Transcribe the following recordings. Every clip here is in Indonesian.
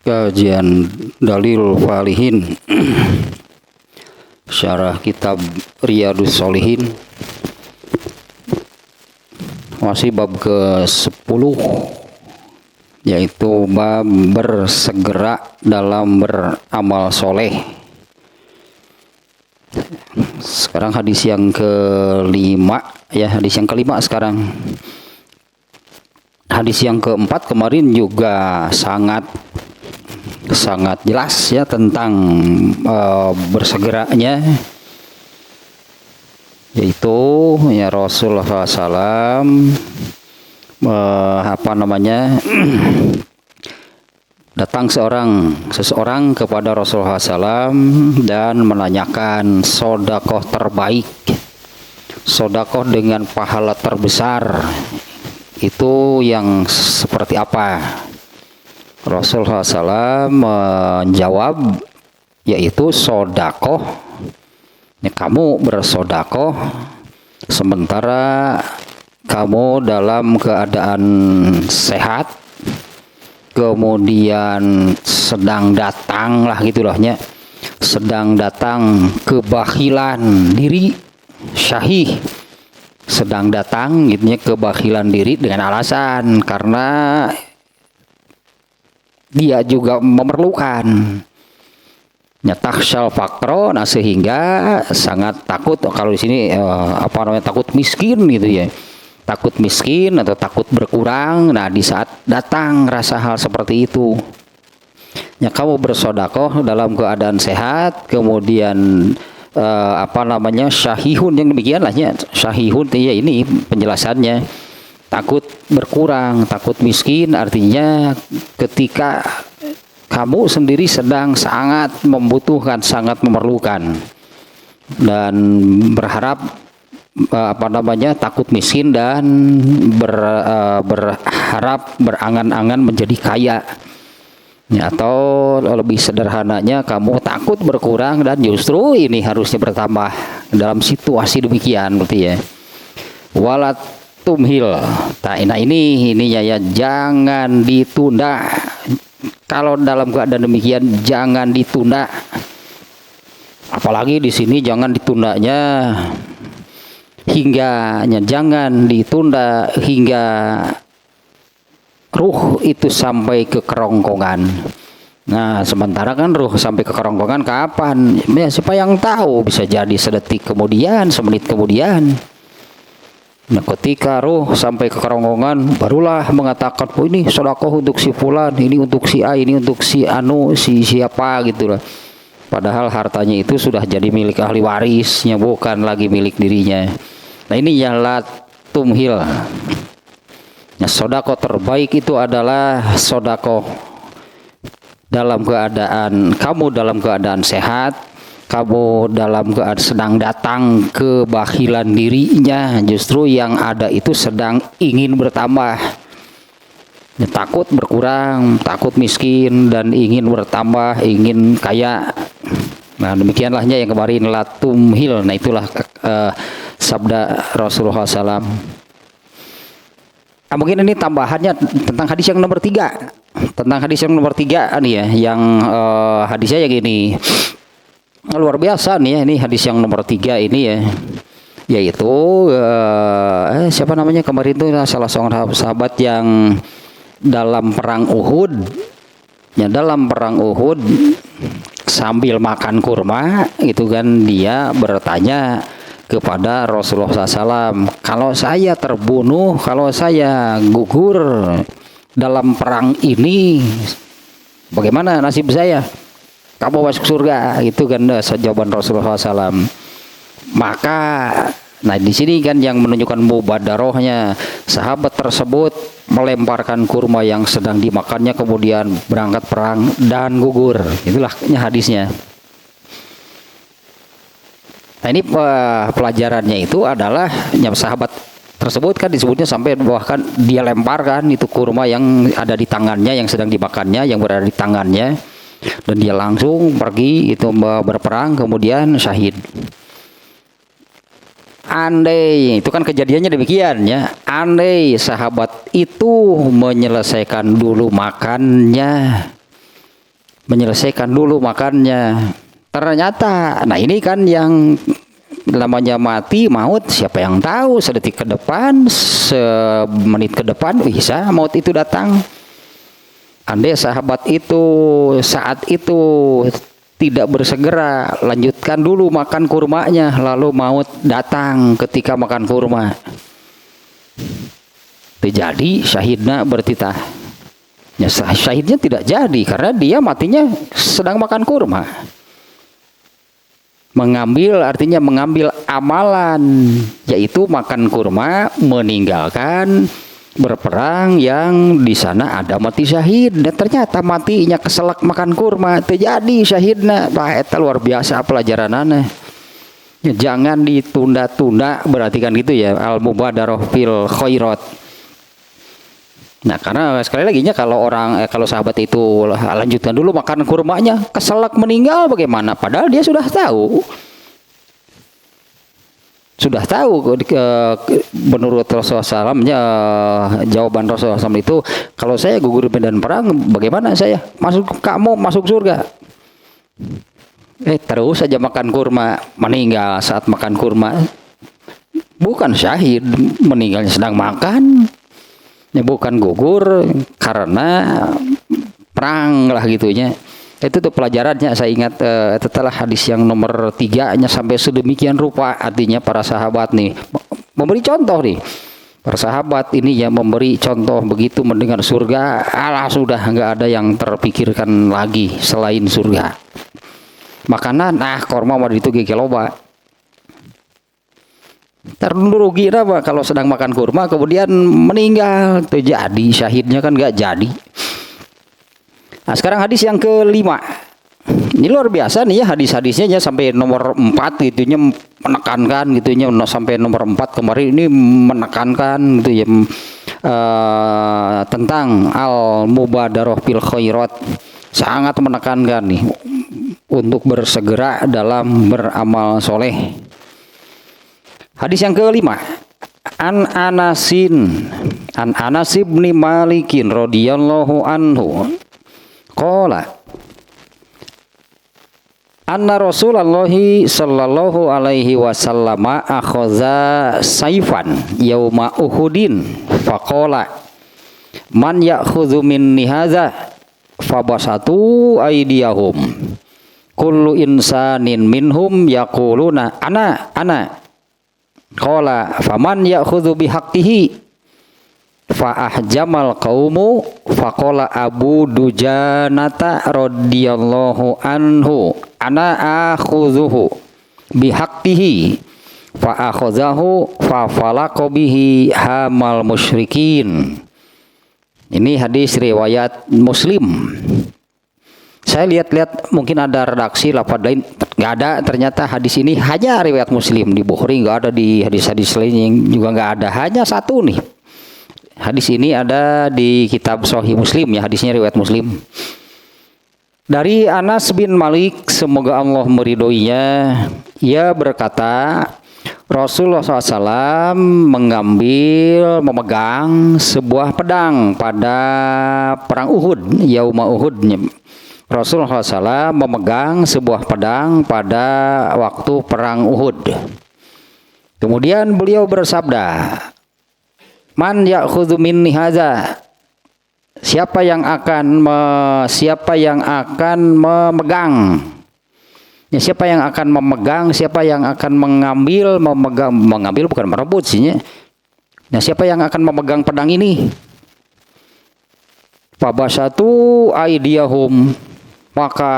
Kajian Dalil Falihin Syarah Kitab Riyadus Shalihin, masih bab ke-10, yaitu bab bersegera dalam beramal soleh. Sekarang hadis yang kelima, hadis yang kelima sekarang. Hadis yang keempat kemarin juga sangat jelas tentang bersegeranya, yaitu Rasulullah SAW datang seseorang kepada Rasulullah SAW dan menanyakan sodakoh terbaik, sodakoh dengan pahala terbesar itu yang seperti apa. Rasulullah SAW menjawab, yaitu sodakoh. Kamu bersodakoh sementara kamu dalam keadaan sehat, kemudian sedang datang sedang datang kebakhilan diri, syahih, sedang datang kebakhilan diri dengan alasan karena dia juga memerlukan, takhsyal faqro, sehingga sangat takut. Kalau di sini takut miskin takut miskin atau takut berkurang. Di saat datang rasa hal seperti itu, kamu bersodakoh dalam keadaan sehat, kemudian syahihun, yang demikianlah syahihun ini penjelasannya. Takut berkurang, takut miskin, artinya ketika kamu sendiri sedang sangat membutuhkan, sangat memerlukan, dan berharap takut miskin dan berharap, berangan-angan menjadi kaya, atau lebih sederhananya kamu takut berkurang dan justru ini harusnya bertambah. Dalam situasi demikian berarti walat tumhil. Ininya jangan ditunda. Kalau dalam keadaan demikian jangan ditunda. Apalagi di sini jangan ditundanya jangan ditunda hingga ruh itu sampai ke kerongkongan. Sementara kan ruh sampai ke kerongkongan kapan? Siapa yang tahu, bisa jadi sedetik kemudian, semenit kemudian. Ketika ruh sampai ke kerongkongan, barulah mengatakan, ini sedekah untuk si fulan, ini untuk si A, ini untuk si anu, si siapa gitulah. Padahal hartanya itu sudah jadi milik ahli warisnya, bukan lagi milik dirinya. Ini la tumhil. Sedekah terbaik itu adalah sedekah kamu dalam keadaan sehat, kamu dalam keadaan sedang datang kebakhilan dirinya, justru yang ada itu sedang ingin bertambah, takut berkurang, takut miskin, dan ingin bertambah, ingin kaya. Demikianlahnya yang kemarin la tumhil. Itulah sabda Rasulullah SAW. Mungkin ini tambahannya tentang hadis yang nomor 3. Tentang hadis yang nomor 3 yang hadisnya yang ini luar biasa ini hadis yang nomor 3 ini yaitu siapa namanya kemarin itu, salah seorang sahabat yang dalam perang Uhud, dalam perang Uhud sambil makan kurma dia bertanya kepada Rasulullah SAW, kalau saya terbunuh, kalau saya gugur dalam perang ini, bagaimana nasib saya? Kamu masuk surga, jawaban Rasulullah SAW. Maka di sini yang menunjukkan mubadarohnya, sahabat tersebut melemparkan kurma yang sedang dimakannya, kemudian berangkat perang dan gugur. Itulah hadisnya. Ini pelajarannya itu adalah sahabat tersebut disebutnya sampai bahkan dia lemparkan itu kurma yang ada di tangannya, yang sedang dimakannya, yang berada di tangannya, dan dia langsung pergi berperang, kemudian syahid. Andai itu kejadiannya demikian andai sahabat itu menyelesaikan dulu makannya, menyelesaikan dulu makannya. Ternyata, nah ini kan yang namanya mati, maut, siapa yang tahu sedetik ke depan, semenit ke depan bisa maut itu datang. Andai sahabat itu saat itu tidak bersegera, lanjutkan dulu makan kurmanya, lalu maut datang ketika makan kurma. Terjadi syahidna bertitah. Ya, syahidnya tidak jadi karena dia matinya sedang makan kurma. Mengambil artinya mengambil amalan, yaitu makan kurma, meninggalkan berperang yang di sana ada mati syahid. Dan ternyata matinya keselak makan kurma, terjadi syahidna. Wah, eta luar biasa pelajaranana. Ya, jangan ditunda-tunda, berarti kan gitu ya, al-mubadarah fil khairat. Nah, karena sekali lagi kalau sahabat itu lanjutkan dulu makan kurmanya, keselak meninggal bagaimana? Padahal dia sudah tahu menurut Rasulullah SAW, jawaban Rasulullah SAW itu, kalau saya gugur di medan perang, bagaimana saya? Kamu masuk surga. Terus saja makan kurma, meninggal saat makan kurma. Bukan syahid, meninggalnya sedang makan. Ya, bukan gugur karena perang lah gitunya. Itu tuh pelajarannya saya ingat setelah hadis yang nomor 3-nya sampai sedemikian rupa. Artinya para sahabat nih memberi contoh nih. Para sahabat ini ya memberi contoh, begitu mendengar surga, alah sudah nggak ada yang terpikirkan lagi selain surga. Makanan, korma mah itu gege loba. Rugi apa kalau sedang makan kurma kemudian meninggal, terjadi syahidnya kan nggak jadi. Nah, sekarang hadis yang kelima. Ini luar biasa nih ya hadis-hadisnya ya, sampai nomor 4 gitunya menekankan gitunya, sampai nomor 4 kemarin ini menekankan gitu ya, tentang al-mubadarah fil khairat, sangat menekankan nih untuk bersegera dalam beramal soleh. Hadis yang kelima, an Anas bin Malikin radhiyallahu anhu qala anna Rasulullah sallallahu alaihi wasallam akhadha saifan yauma Uhudin faqala man ya'khudhu minni hadza fabasatu aydiyahum kullu insanin minhum yaquluna ana qala faman ya'khudhu bihaqqihi fa ahjamal qaumu faqala Abu Dujanata radhiyallahu anhu ana akhudhuhu bihaqqihi fa akhadhahu fa falaqa bihi hamal musyrikin. Ini hadis riwayat Muslim. Saya lihat-lihat mungkin ada redaksi lafaz lain, nggak ada. Ternyata hadis ini hanya riwayat Muslim, di Bukhari nggak ada, di hadis-hadis lain yang juga nggak ada, hanya satu nih. Hadis ini ada di kitab Sahih Muslim ya, hadisnya riwayat Muslim. Dari Anas bin Malik, semoga Allah meridhoinya, ia berkata, Rasulullah SAW memegang sebuah pedang pada perang Uhud, yauma Uhud. Rasulullah SAW memegang sebuah pedang pada waktu perang Uhud. Kemudian beliau bersabda, man ya'khudhu minni hadza, siapa yang akan memegang, ya, siapa yang akan memegang, siapa yang akan mengambil bukan merebut sih. Nah, siapa yang akan memegang pedang ini? Fabasatu aydiyahum, maka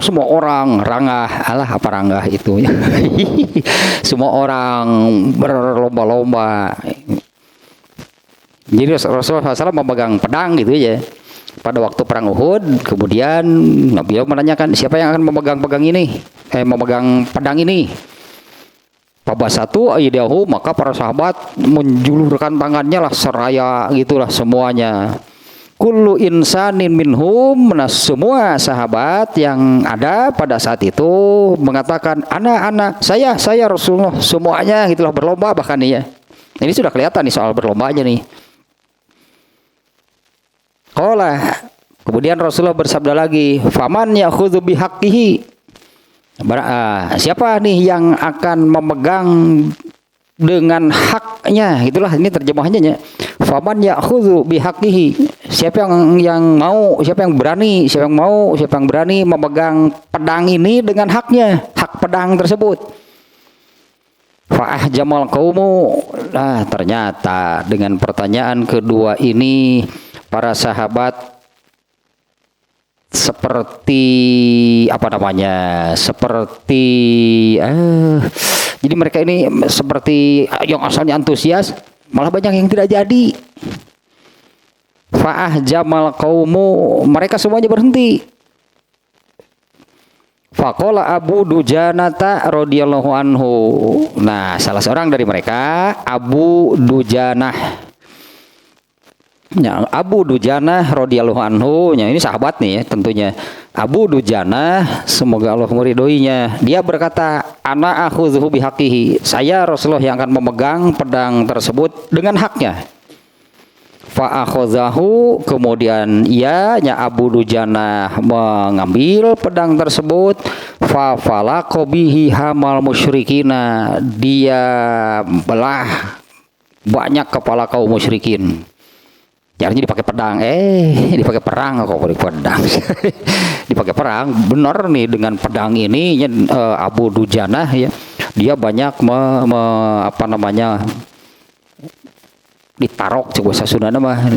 semua orang rangah itu ya. Semua orang berlomba-lomba. Jadi Rasulullah SAW memegang pedang gitu ya pada waktu perang Uhud. Kemudian beliau menanyakan, siapa yang akan memegang pedang ini? Fabasatu aydahu, maka para sahabat menjulurkan tangannya lah, seraya gitulah semuanya. Kullu insanin minhum, semua sahabat yang ada pada saat itu mengatakan anak saya Rasulullah, semuanya gitulah berlomba bahkan nih ya. Ini sudah kelihatan nih soal berlombanya nih. Qala, Kemudian Rasulullah bersabda lagi, faman ya'khudhu bihaqqihi. Siapa nih yang akan memegang dengan haknya? Itulah ini terjemahannya ya. Faman ya'khudhu bihaqqihi. Siapa yang mau, siapa yang berani, siapa yang mau, siapa yang berani memegang pedang ini dengan haknya, hak pedang tersebut. Fa'ah jamal qaumu. Nah, ternyata dengan pertanyaan kedua ini para sahabat seperti apa namanya? Seperti jadi mereka ini seperti yang asalnya antusias, malah banyak yang tidak jadi. Fa'ah jamal qaumu, mereka semuanya berhenti. Faqala Abu Dujanata radhiyallahu anhu. Nah, salah seorang dari mereka Abu Dujanah. Ya, Abu Dujanah radhiyallahu anhu, ya ini sahabat nih ya, tentunya. Abu Dujanah, semoga Allah meridhoinya. Dia berkata, ana akhudhu bihaqqihi. Saya Rasulullah yang akan memegang pedang tersebut dengan haknya. Fa akhadhahu, kemudian nya Abu Dujanah mengambil pedang tersebut. Fa falaqa bihi hamal musyrikina. Dia belah banyak kepala kaum musyrikin. Artinya dipakai pedang, dipakai perang kok pakai pedang. Dipakai perang, benar nih dengan pedang ini Abu Dujanah ya. Dia banyak ditarok coba sasunana mah.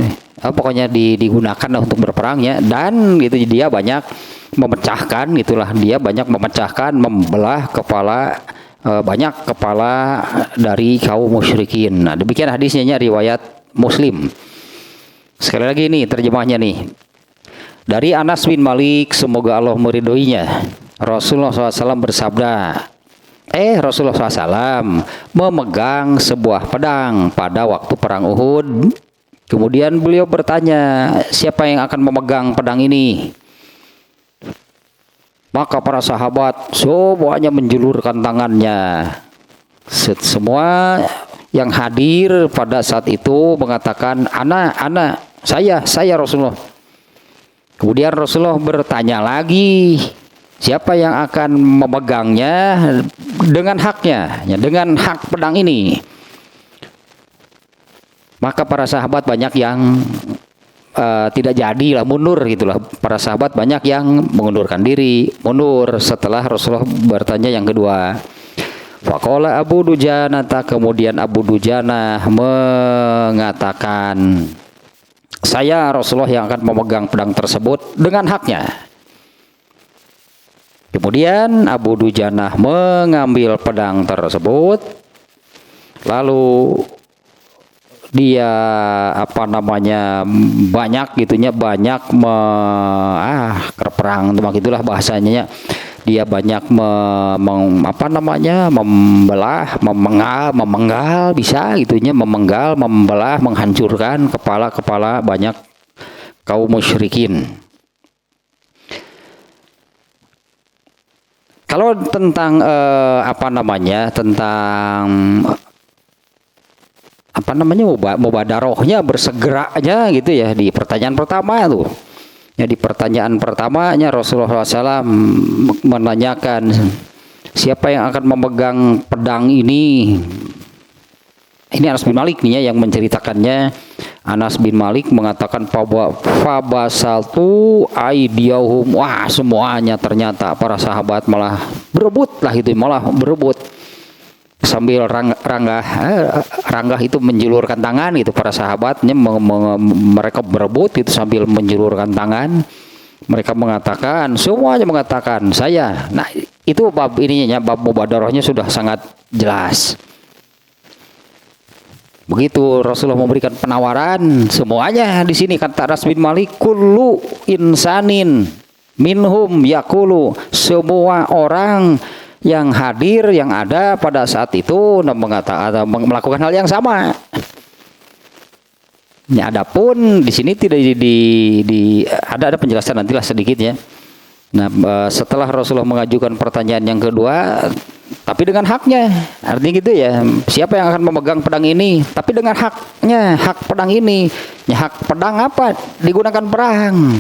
Pokoknya digunakan untuk berperang ya, dan gitu dia banyak memecahkan gitulah, dia banyak memecahkan, membelah kepala banyak kepala dari kaum musyrikin. Nah, demikian hadisnya riwayat Muslim. Sekali lagi nih terjemahnya nih. Dari Anas bin Malik, semoga Allah meridhoinya. Rasulullah SAW bersabda, Rasulullah SAW memegang sebuah pedang pada waktu perang Uhud. Kemudian beliau bertanya, siapa yang akan memegang pedang ini? Maka para sahabat semuanya menjulurkan tangannya. Semua yang hadir pada saat itu mengatakan, ana, saya Rasulullah. Kemudian Rasulullah bertanya lagi, siapa yang akan memegangnya dengan haknya, ya, dengan hak pedang ini? Maka para sahabat banyak yang tidak jadilah, mundur gitulah. Para sahabat banyak yang mengundurkan diri, mundur setelah Rasulullah bertanya yang kedua. Faqala Abu Dujanah, kemudian Abu Dujanah mengatakan, saya Rasulullah yang akan memegang pedang tersebut dengan haknya. Kemudian Abu Dujanah mengambil pedang tersebut, lalu dia banyak perang gitulah bahasanya. Dia banyak membelah, memenggal bisa gitunya, membelah, menghancurkan kepala-kepala banyak kaum musyrikin. Kalau tentang mubadarohnya, bersegeranya gitu ya, di pertanyaan pertama tuh. Ya, di pertanyaan pertamanya Rasulullah SAW menanyakan, siapa yang akan memegang pedang ini? Ini Anas bin Malik nih ya yang menceritakannya. Anas bin Malik mengatakan, fabasaltu aidiyahum. Wah, semuanya ternyata para sahabat malah berebut sambil ranggah itu menjulurkan tangan gitu. Para sahabatnya mereka berebut itu sambil menjulurkan tangan. Mereka semuanya mengatakan saya. Nah, itu bab ininya, bab mubadarohnya sudah sangat jelas. Begitu Rasulullah memberikan penawaran, semuanya di sini kata Anas bin Malik, kullu insanin minhum yaqulu, semua orang yang hadir, yang ada pada saat itu melakukan hal yang sama. Ya, adapun di sini tidak ada penjelasan nantilah sedikitnya. Nah, setelah Rasulullah mengajukan pertanyaan yang kedua, tapi dengan haknya, artinya gitu ya, siapa yang akan memegang pedang ini? Tapi dengan haknya, hak pedang ini, ya, hak pedang apa? Digunakan perang.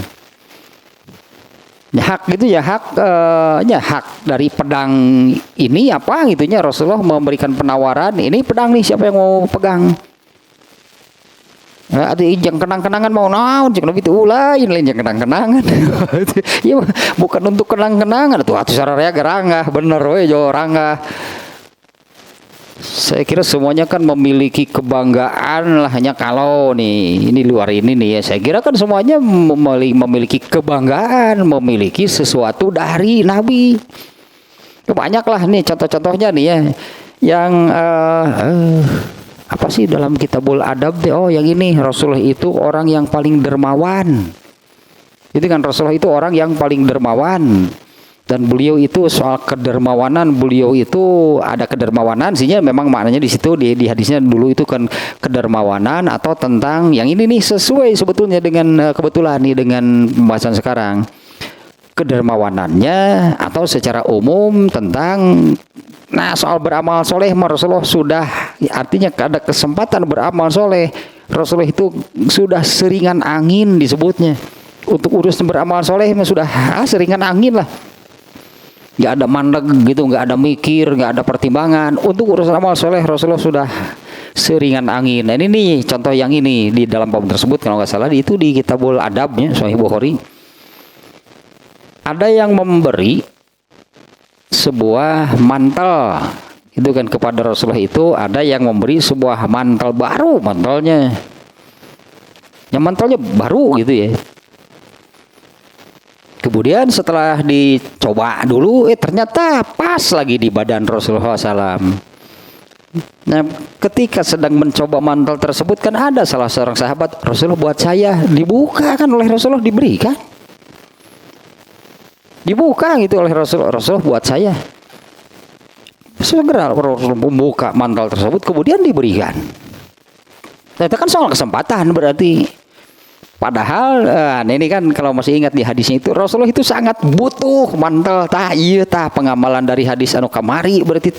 Ya, hak gitu ya, hak dari pedang ini apa gitunya, Rasulullah memberikan penawaran, ini pedang nih siapa yang mau pegang. Ada injang kenang-kenangan mau naon cek lebih tuh lain injang kenang-kenangan. Ya bukan untuk kenang-kenangan tuh atuh sararea gerangah bener we jo rangah. Saya kira semuanya kan memiliki kebanggaan lah, hanya kalau nih ini luar ini nih ya, saya kira kan semuanya memiliki kebanggaan, memiliki sesuatu dari Nabi. Banyak lah nih contoh-contohnya nih ya, yang apa sih dalam Kitabul Adab deh, oh yang ini Rasulullah itu orang yang paling dermawan. Itu kan Rasulullah itu orang yang paling dermawan. Dan beliau itu soal kedermawanan, beliau itu ada kedermawanan sihnya memang maknanya di situ di hadisnya dulu itu kan kedermawanan atau tentang yang ini nih sesuai sebetulnya dengan kebetulan nih dengan pembahasan sekarang. Kedermawanannya atau secara umum tentang soal beramal soleh, Rasulullah sudah artinya ada kesempatan beramal soleh. Rasulullah itu sudah seringan angin disebutnya. Untuk urus beramal soleh sudah seringan angin lah. Nggak ada mandeg gitu, nggak ada mikir, nggak ada pertimbangan. Untuk urusan amal soleh Rasulullah sudah seringan angin. Nah ini nih contoh yang ini di dalam bab tersebut kalau nggak salah itu di Kitabul Adabnya Sahih Bukhari. Ada yang memberi sebuah mantel itu kan kepada Rasulullah, itu ada yang memberi sebuah mantel baru, mantelnya yang mantelnya baru gitu ya. Kemudian setelah dicoba dulu, ternyata pas lagi di badan Rasulullah SAW. Nah, ketika sedang mencoba mantel tersebut kan ada salah seorang sahabat, Rasulullah buat saya, dibuka kan oleh Rasulullah, diberikan. Dibuka gitu oleh Rasulullah, Rasulullah buat saya. Segera Rasulullah membuka mantel tersebut, kemudian diberikan. Nah, itu kan soal kesempatan berarti. Padahal ini kan kalau masih ingat di hadisnya itu Rasulullah itu sangat butuh mantel iya pengamalan dari hadis anu kamari berarti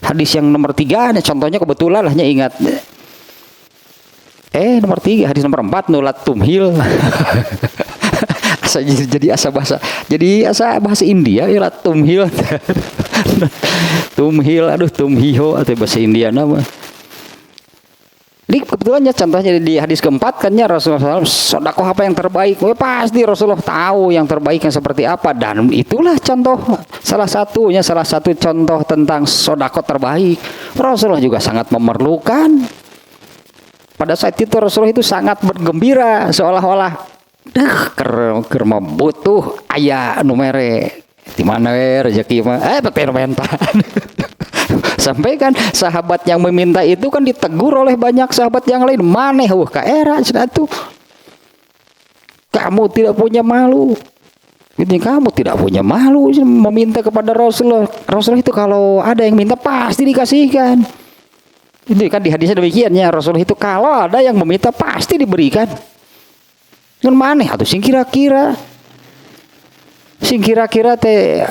hadis yang nomor 3 nih contohnya kebetulan hanya ingat nomor 3 hadis nomor 4 nulat tumhil. jadi asa bahasa India ya tumhil. Tumhil tumhiho atau bahasa India nama. Ini kebetulannya contohnya di hadis keempat kannya Rasulullah SAW, sedekah apa yang terbaik? Pasti Rasulullah tahu yang terbaiknya seperti apa, dan itulah contoh salah satu contoh tentang sedekah terbaik. Rasulullah juga sangat memerlukan. Pada saat itu Rasulullah itu sangat bergembira seolah-olah kerma butuh ayah numere di mana rezeki mah mentan. Sampai kan sahabat yang meminta itu kan ditegur oleh banyak sahabat yang lain. Maneh ka era itu. Kamu tidak punya malu. Ini kamu tidak punya malu meminta kepada Rasulullah. Rasulullah itu kalau ada yang minta pasti dikasihkan. Itu kan di hadisnya demikiannya. Rasulullah itu kalau ada yang meminta pasti diberikan. Kan maneh atau sing kira-kira teh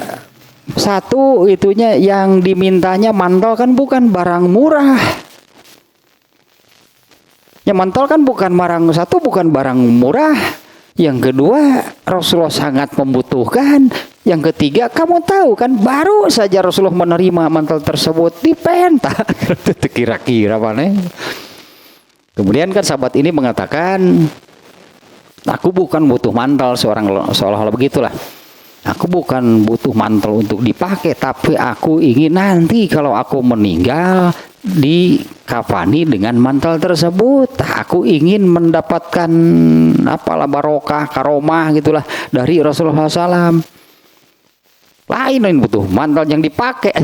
satu itunya yang dimintanya mantel kan bukan barang murah. Ya mantel kan bukan barang murah. Yang kedua Rasulullah sangat membutuhkan. Yang ketiga kamu tahu kan baru saja Rasulullah menerima mantel tersebut dipenta. Kira-kira mana? Kemudian kan sahabat ini mengatakan, aku bukan butuh mantel, seolah-olah begitulah. Aku bukan butuh mantel untuk dipakai, tapi aku ingin nanti kalau aku meninggal dikafani dengan mantel tersebut. Aku ingin mendapatkan barokah, karomah gitulah dari Rasulullah SAW. Lain butuh mantel yang dipakai.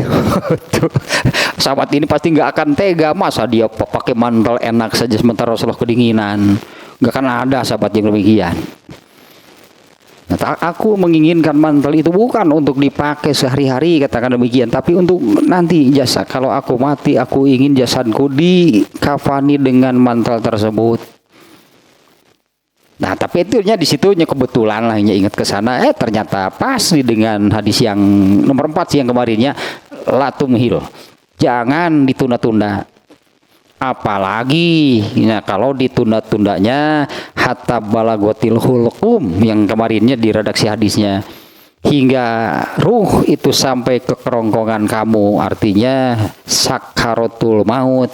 Sahabat ini pasti nggak akan tega, masa dia pakai mantel enak saja sementara Rasulullah kedinginan. Nggak akan ada sahabat yang demikian. Nah, aku menginginkan mantel itu bukan untuk dipakai sehari-hari katakan demikian, tapi untuk nanti jasa. Kalau aku mati, aku ingin jasadku dikafani dengan mantel tersebut. Nah, tapi itunya di situnya kebetulan lah ingat ke sana. Ternyata pas dengan hadis yang nomor 4 sih yang kemarinnya, la tumhil. Jangan ditunda-tunda. Apalagi kalau ditunda-tundanya hatta balagotil hulqum yang kemarinnya di redaksi hadisnya, hingga ruh itu sampai ke kerongkongan kamu, artinya sakaratul maut.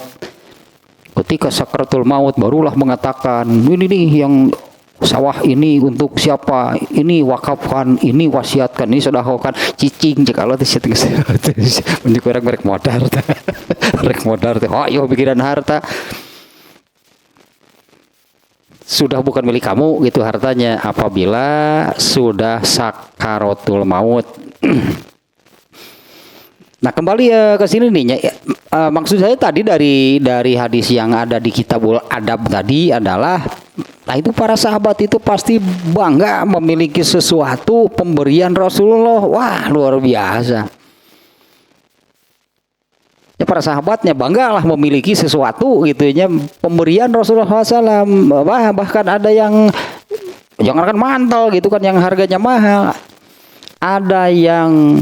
Ketika sakaratul maut barulah mengatakan, ini nih yang sawah ini untuk siapa, ini wakafkan, ini wasiatkan, ini sedekahkan, cicing kalau teh menjuk orang merek modar rek modar teh oh yo pikiran harta sudah bukan milik kamu gitu hartanya apabila sudah sakaratul maut. Nah kembali ke sini nih maksud saya tadi dari hadis yang ada di Kitabul Adab tadi adalah nah itu para sahabat itu pasti bangga memiliki sesuatu pemberian Rasulullah. Wah luar biasa. Ya, para sahabatnya banggalah memiliki sesuatu gitu ya pemberian Rasulullah SAW. Bahkan ada yang jangankan mantel gitu kan yang harganya mahal. Ada yang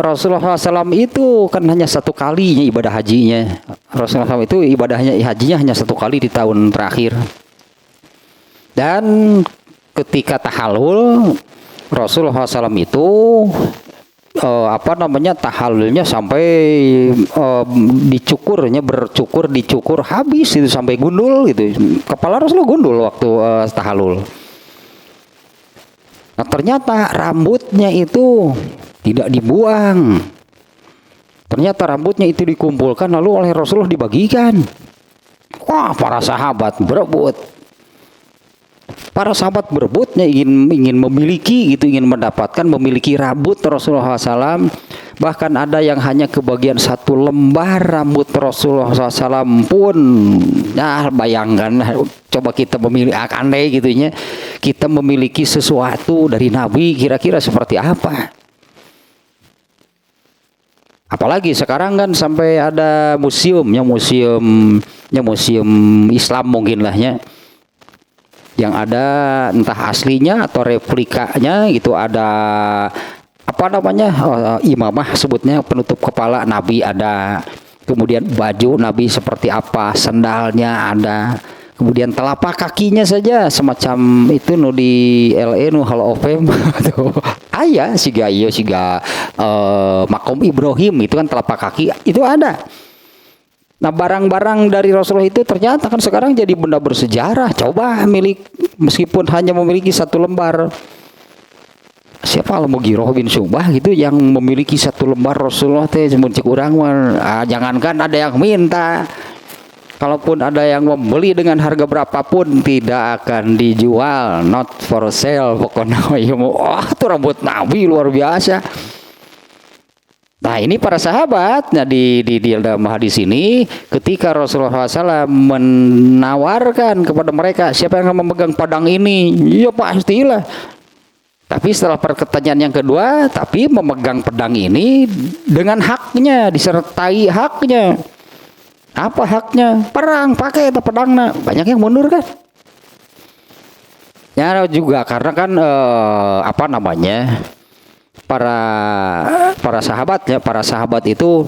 Rasulullah SAW itu kan hanya satu kalinya ibadah hajinya. Rasulullah SAW itu ibadahnya hajinya hanya satu kali di tahun terakhir. Dan ketika tahallul Rasulullah SAW itu tahallulnya sampai dicukur habis itu sampai gundul gitu. Kepala Rasulullah gundul waktu tahallul. Nah ternyata rambutnya itu tidak dibuang. Ternyata rambutnya itu dikumpulkan lalu oleh Rasulullah dibagikan. Wah para sahabat berebut. Para sahabat berebutnya ingin memiliki gitu, ingin mendapatkan memiliki rambut Rasulullah SAW. Bahkan ada yang hanya kebagian satu lembar rambut Rasulullah SAW pun. Nah bayangkan, coba kita memiliki andai gitunya, kita memiliki sesuatu dari Nabi kira-kira seperti apa? Apalagi sekarang kan sampai ada museum Islam mungkin lahnya. Yang ada entah aslinya atau replikanya gitu ada imamah sebutnya penutup kepala Nabi ada, kemudian baju Nabi seperti apa, sandalnya ada, kemudian telapak kakinya saja semacam itu nu di LA nu Hall of Fame ayah siga makom Ibrahim itu kan telapak kaki itu ada. Nah barang-barang dari Rasulullah itu ternyata kan sekarang jadi benda bersejarah. Coba meskipun hanya memiliki satu lembar. Siapa Al-Mughirah bin Syu'bah gitu yang memiliki satu lembar Rasulullah teh muncik urang jangankan ada yang minta. Kalaupun ada yang membeli dengan harga berapapun tidak akan dijual, not for sale pokoknya. Wah tuh rambut Nabi luar biasa. Nah ini para sahabat, nah di dalam hadis ini ketika Rasulullah SAW menawarkan kepada mereka siapa yang akan memegang pedang ini, ya pastilah. Tapi setelah pertanyaan yang kedua, tapi memegang pedang ini dengan haknya, disertai haknya. Apa haknya? Perang, pakai itu pedangnya. Banyak yang mundur kan? Ya juga karena kan para sahabat itu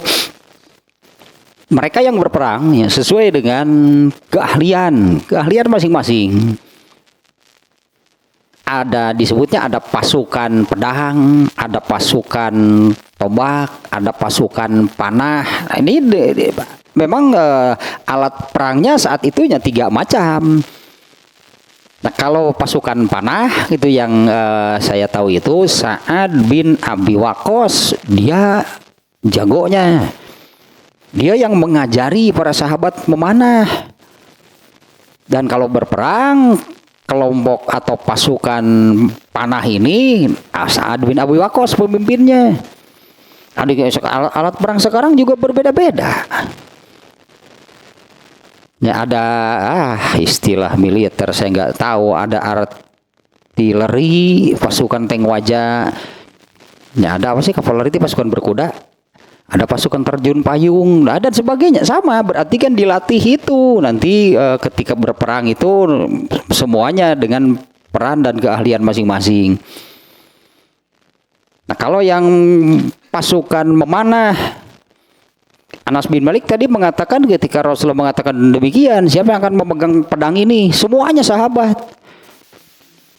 mereka yang berperang ya sesuai dengan keahlian masing-masing. Disebutnya ada pasukan pedang, ada pasukan tombak, ada pasukan panah. Nah, ini memang alat perangnya saat itunya 3 macam. Nah kalau pasukan panah itu yang saya tahu itu Sa'ad bin Abi Waqqas, dia jagonya. Dia yang mengajari para sahabat memanah. Dan kalau berperang kelompok atau pasukan panah ini Sa'ad bin Abi Waqqas pemimpinnya. Alat perang sekarang juga berbeda-beda. Ya ada istilah militer saya nggak tahu, ada artileri, pasukan tank wajah. Ya ada apa sih kavaleri itu pasukan berkuda, ada pasukan terjun payung, dan sebagainya. Sama berarti kan dilatih itu nanti ketika berperang itu semuanya dengan peran dan keahlian masing-masing. Nah kalau yang pasukan memanah, Anas bin Malik tadi mengatakan ketika Rasulullah mengatakan demikian, siapa yang akan memegang pedang ini? Semuanya sahabat.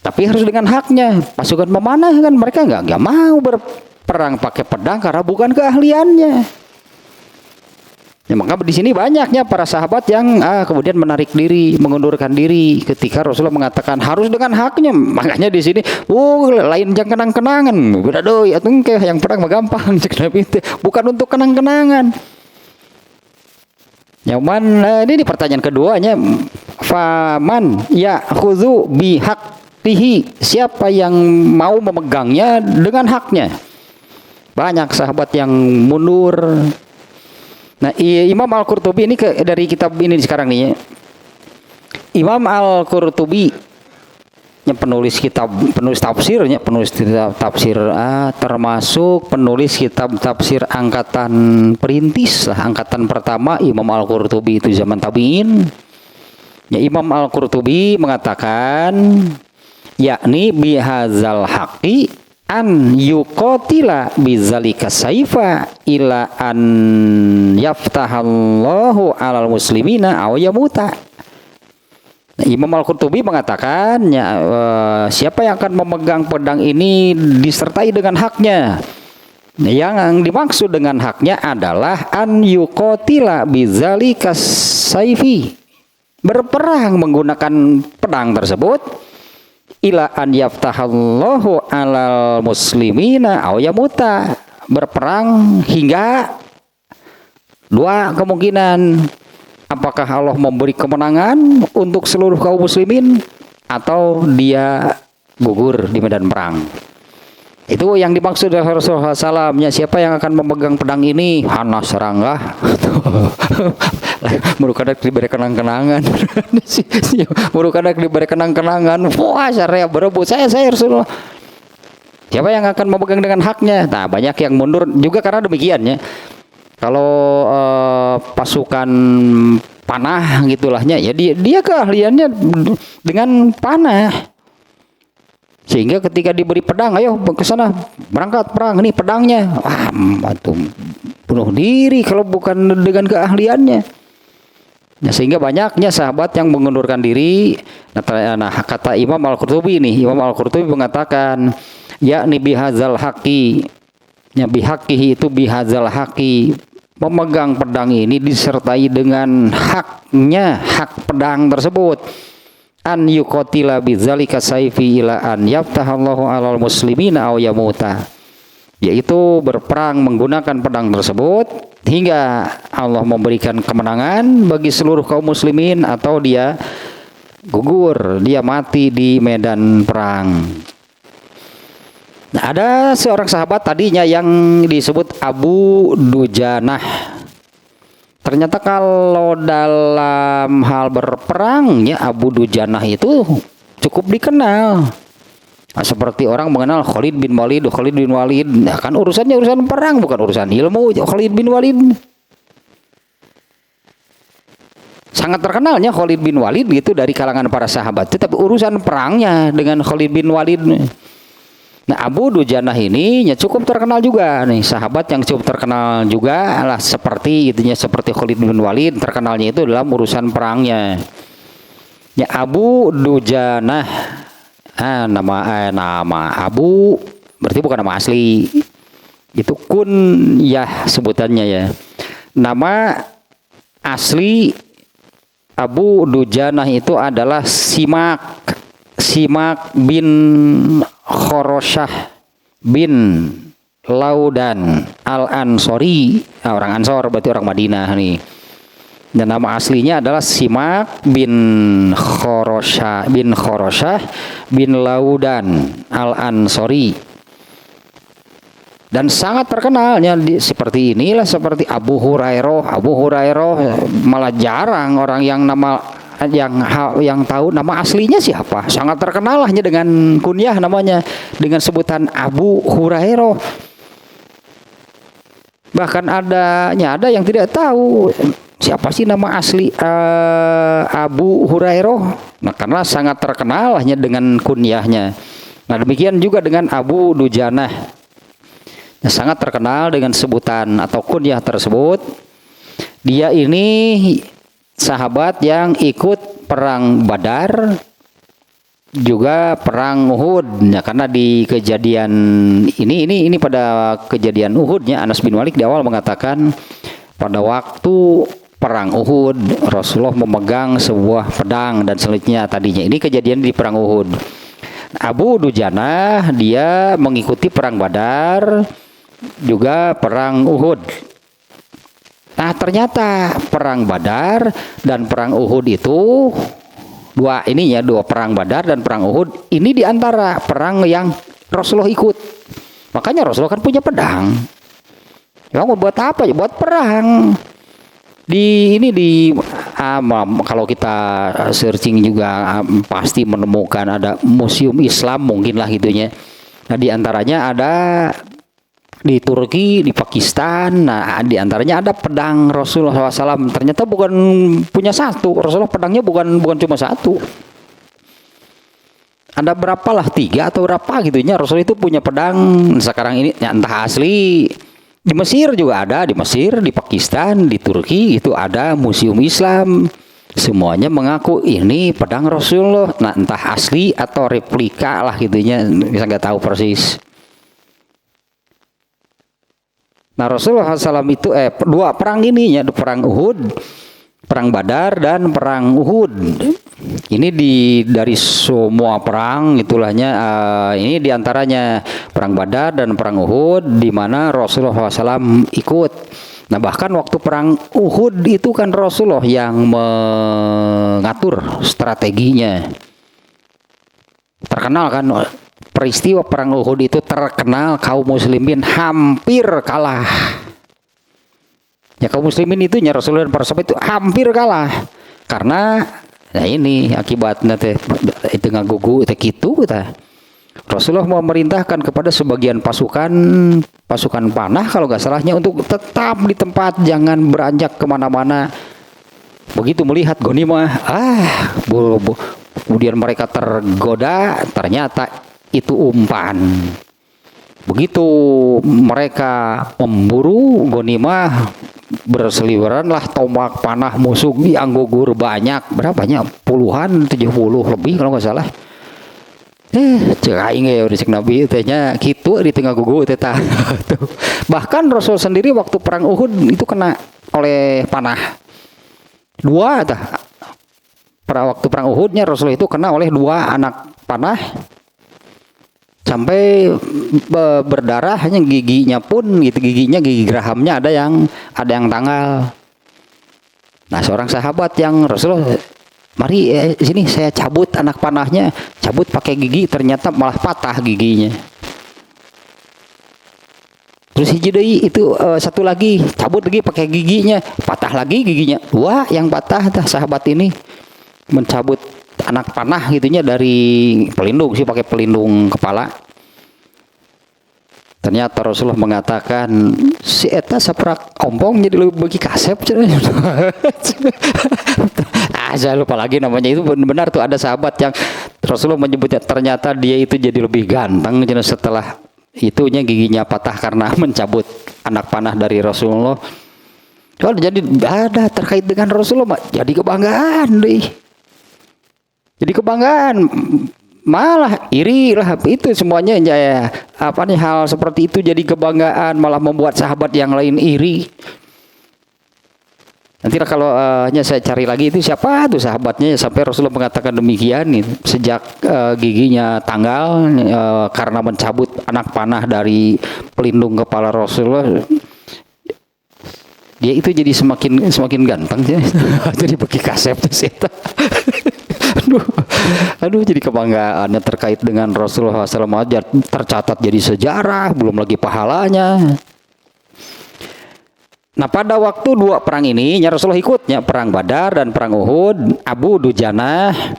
Tapi harus dengan haknya. Pasukan memanah kan mereka nggak mau berperang pakai pedang karena bukan keahliannya. Ya, maka di sini banyaknya para sahabat yang kemudian menarik diri, mengundurkan diri ketika Rasulullah mengatakan harus dengan haknya. Makanya di sini, lain jangan kenang-kenangan. Beda doi, atau yang perang mah gampang, bukan untuk kenang-kenangan. Yang mana ini pertanyaan keduanya, faman ya khuzu bihaqtihi, siapa yang mau memegangnya dengan haknya. Banyak sahabat yang mundur. Nah, Imam Al-Qurtubi ini dari kitab ini sekarang nih ya. Imam Al-Qurtubi yang penulis tafsirnya, termasuk penulis kitab tafsir angkatan perintis lah, angkatan pertama Imam Al-Qurtubi itu zaman tabi'in. Ya, Imam Al-Qurtubi mengatakan yakni bihazal haqi an yuqatila bizalika saifa ila an yaftahallahu alal muslimina aw yamuta. Nah, Imam Al-Qurtubi mengatakan siapa yang akan memegang pedang ini disertai dengan haknya. Yang dimaksud dengan haknya adalah an yuqatila bizalika saifi, berperang menggunakan pedang tersebut ila an yaftahallahu alal muslimina aw yamuta, berperang hingga dua kemungkinan, apakah Allah memberi kemenangan untuk seluruh kaum muslimin atau dia gugur di medan perang. Itu yang dimaksud oleh Rasulullah SAW. Siapa yang akan memegang pedang ini? Hana seranglah. Murukadak diberi kenang-kenangan. Murukadak diberi kenang-kenangan. Wah, saya berebut. Saya Rasulullah. Siapa yang akan memegang dengan haknya? Nah, banyak yang mundur juga karena demikian ya. Kalau pasukan panah gitulahnya, ya dia keahliannya dengan panah. Sehingga ketika diberi pedang, ayo ke sana berangkat perang, ini pedangnya. Wah, batu bunuh diri kalau bukan dengan keahliannya. Nah, sehingga banyaknya sahabat yang mengundurkan diri. Nah, kata Imam Al-Qurtubi ini, Imam Al-Qurtubi mengatakan, yakni bihazal haqi, ya bihaqihi itu bihazal haqi, memegang pedang ini disertai dengan haknya, hak pedang tersebut. An yuqatila bidzalika saifi ila an yaftahallahu alal muslimina aw yamuta, yaitu berperang menggunakan pedang tersebut hingga Allah memberikan kemenangan bagi seluruh kaum muslimin atau dia gugur, dia mati di medan perang. Nah, ada seorang sahabat tadinya yang disebut Abu Dujanah. Ternyata kalau dalam hal berperang ya Abu Dujanah itu cukup dikenal. Nah, seperti orang mengenal Khalid bin Walid. Nah, kan urusannya urusan perang, bukan urusan ilmu. Khalid bin Walid sangat terkenalnya Khalid bin Walid gitu dari kalangan para sahabat. Tetapi urusan perangnya dengan Khalid bin Walid. Nah, Abu Dujanah ini ya cukup terkenal juga nih, sahabat yang cukup terkenal juga lah, seperti Khalid bin Walid terkenalnya itu dalam urusan perangnya. Ya, Abu Dujanah, nama Abu berarti bukan nama asli, itu kunyah sebutannya ya. Nama asli Abu Dujanah itu adalah Simak bin Khorosyah bin Laudan Al-Ansori, orang Ansor berarti orang Madinah nih. Dan nama aslinya adalah Simak bin Khorosyah bin Laudan Al-Ansori. Dan sangat terkenalnya seperti inilah, seperti Abu Hurairah malah jarang orang yang tahu nama aslinya siapa. Sangat terkenal hanya dengan kunyah namanya, dengan sebutan Abu Hurairah. Bahkan ada yang tidak tahu siapa sih nama asli Abu Hurairah. Nah, karena sangat terkenal hanya dengan kunyahnya. Nah, demikian juga dengan Abu Dujanah. Nah, sangat terkenal dengan sebutan atau kunyah tersebut. Dia ini sahabat yang ikut perang Badar juga perang Uhud. Ya, karena di kejadian ini pada kejadian Uhudnya Anas bin Malik di awal mengatakan pada waktu perang Uhud Rasulullah memegang sebuah pedang dan selanjutnya tadinya. Ini kejadian di perang Uhud. Abu Dujanah dia mengikuti perang Badar juga perang Uhud. Nah, ternyata perang Badar dan perang Uhud itu dua perang Badar dan perang Uhud ini diantara perang yang Rasulullah ikut. Makanya Rasulullah kan punya pedang. Ya mau buat apa ya? Buat perang. Kalau kita searching juga pasti menemukan ada museum Islam mungkin lah gitunya. Nah, diantaranya ada di Turki, di Pakistan. Nah, diantaranya ada pedang Rasulullah SAW. Ternyata bukan punya satu. Rasulullah pedangnya bukan cuma satu. Ada berapa lah, 3 atau berapa gitunya. Rasul itu punya pedang sekarang ini ya, entah asli. Di Mesir juga ada, di Mesir, di Pakistan, di Turki itu ada museum Islam. Semuanya mengaku ini pedang Rasulullah. Nah, entah asli atau replika lah gitunya, bisa nggak tahu persis. Nah, Rasulullah SAW itu dua perang ini ya, perang Uhud, perang Badar dan perang Uhud. Ini dari semua perang itulahnya ini diantaranya perang Badar dan perang Uhud di mana Rasulullah SAW ikut. Nah, bahkan waktu perang Uhud itu kan Rasulullah yang mengatur strateginya. Terkenal kan peristiwa perang Uhud itu, terkenal kaum muslimin hampir kalah. Ya, kaum muslimin itu Rasulullah dan para sahabat itu hampir kalah karena nah ini akibatnya itu ngagugu teh kitu kita. Rasulullah memerintahkan kepada sebagian pasukan panah kalau nggak salahnya untuk tetap di tempat, jangan beranjak kemana-mana. Begitu melihat ghanimah, kemudian mereka tergoda, ternyata itu umpan. Begitu mereka memburu ghanimah, berseliweranlah tombak panah musuh yang gugur banyak. Berapanya? Puluhan, 70 lebih kalau nggak salah. Cek aing ya udah cek Nabi tanya gitu di tengah gugur teh. Bahkan Rasul sendiri waktu perang Uhud itu kena oleh panah. Waktu perang Uhudnya Rasul itu kena oleh 2 anak panah. Sampai berdarah, hanya giginya pun gitu, gigi gerahamnya ada yang tanggal. Nah, seorang sahabat yang Rasulullah, mari sini saya cabut anak panahnya, cabut pakai gigi, ternyata malah patah giginya. Terus hiji itu satu lagi, cabut lagi pakai giginya, patah lagi giginya. 2 yang patah, sahabat ini mencabut anak panah gitunya dari pelindung sih, pakai pelindung kepala. Ternyata Rasulullah mengatakan si eta saprak ompong jadi lebih bagi kasep. Saya lupa lagi namanya. Itu benar tuh, ada sahabat yang Rasulullah menyebutnya, ternyata dia itu jadi lebih ganteng setelah itunya giginya patah karena mencabut anak panah dari Rasulullah. Kalau jadi ada terkait dengan Rasulullah, jadi kebanggaan deh. Jadi kebanggaan, malah iri lah itu semuanya ya. Hal seperti itu jadi kebanggaan, malah membuat sahabat yang lain iri. Nanti kalau saya cari lagi itu siapa tuh sahabatnya sampai Rasulullah mengatakan demikian nih, sejak giginya tanggal karena mencabut anak panah dari pelindung kepala Rasulullah, dia itu jadi semakin ganteng ya. Jadi bagi kasep tuh sih. Aduh, jadi kebanggaannya terkait dengan Rasulullah SAW tercatat jadi sejarah, belum lagi pahalanya. Nah, pada waktu 2 perang ini Rasulullah ikutnya perang Badar dan perang Uhud. Abu Dujanah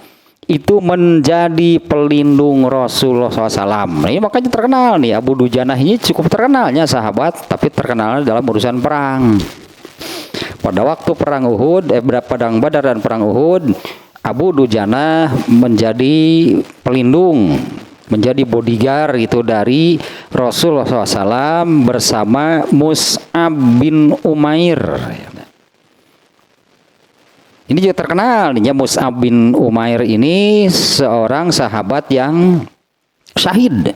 itu menjadi pelindung Rasulullah SAW. Ini makanya terkenal nih, Abu Dujanah ini cukup terkenalnya sahabat, tapi terkenal dalam urusan perang. Pada waktu perang Uhud, perang Badar dan perang Uhud, Abu Dujanah menjadi pelindung, menjadi bodyguard itu dari Rasulullah SAW bersama Mus'ab bin Umair. Ini juga terkenal nih ya, Mus'ab bin Umair ini seorang sahabat yang syahid.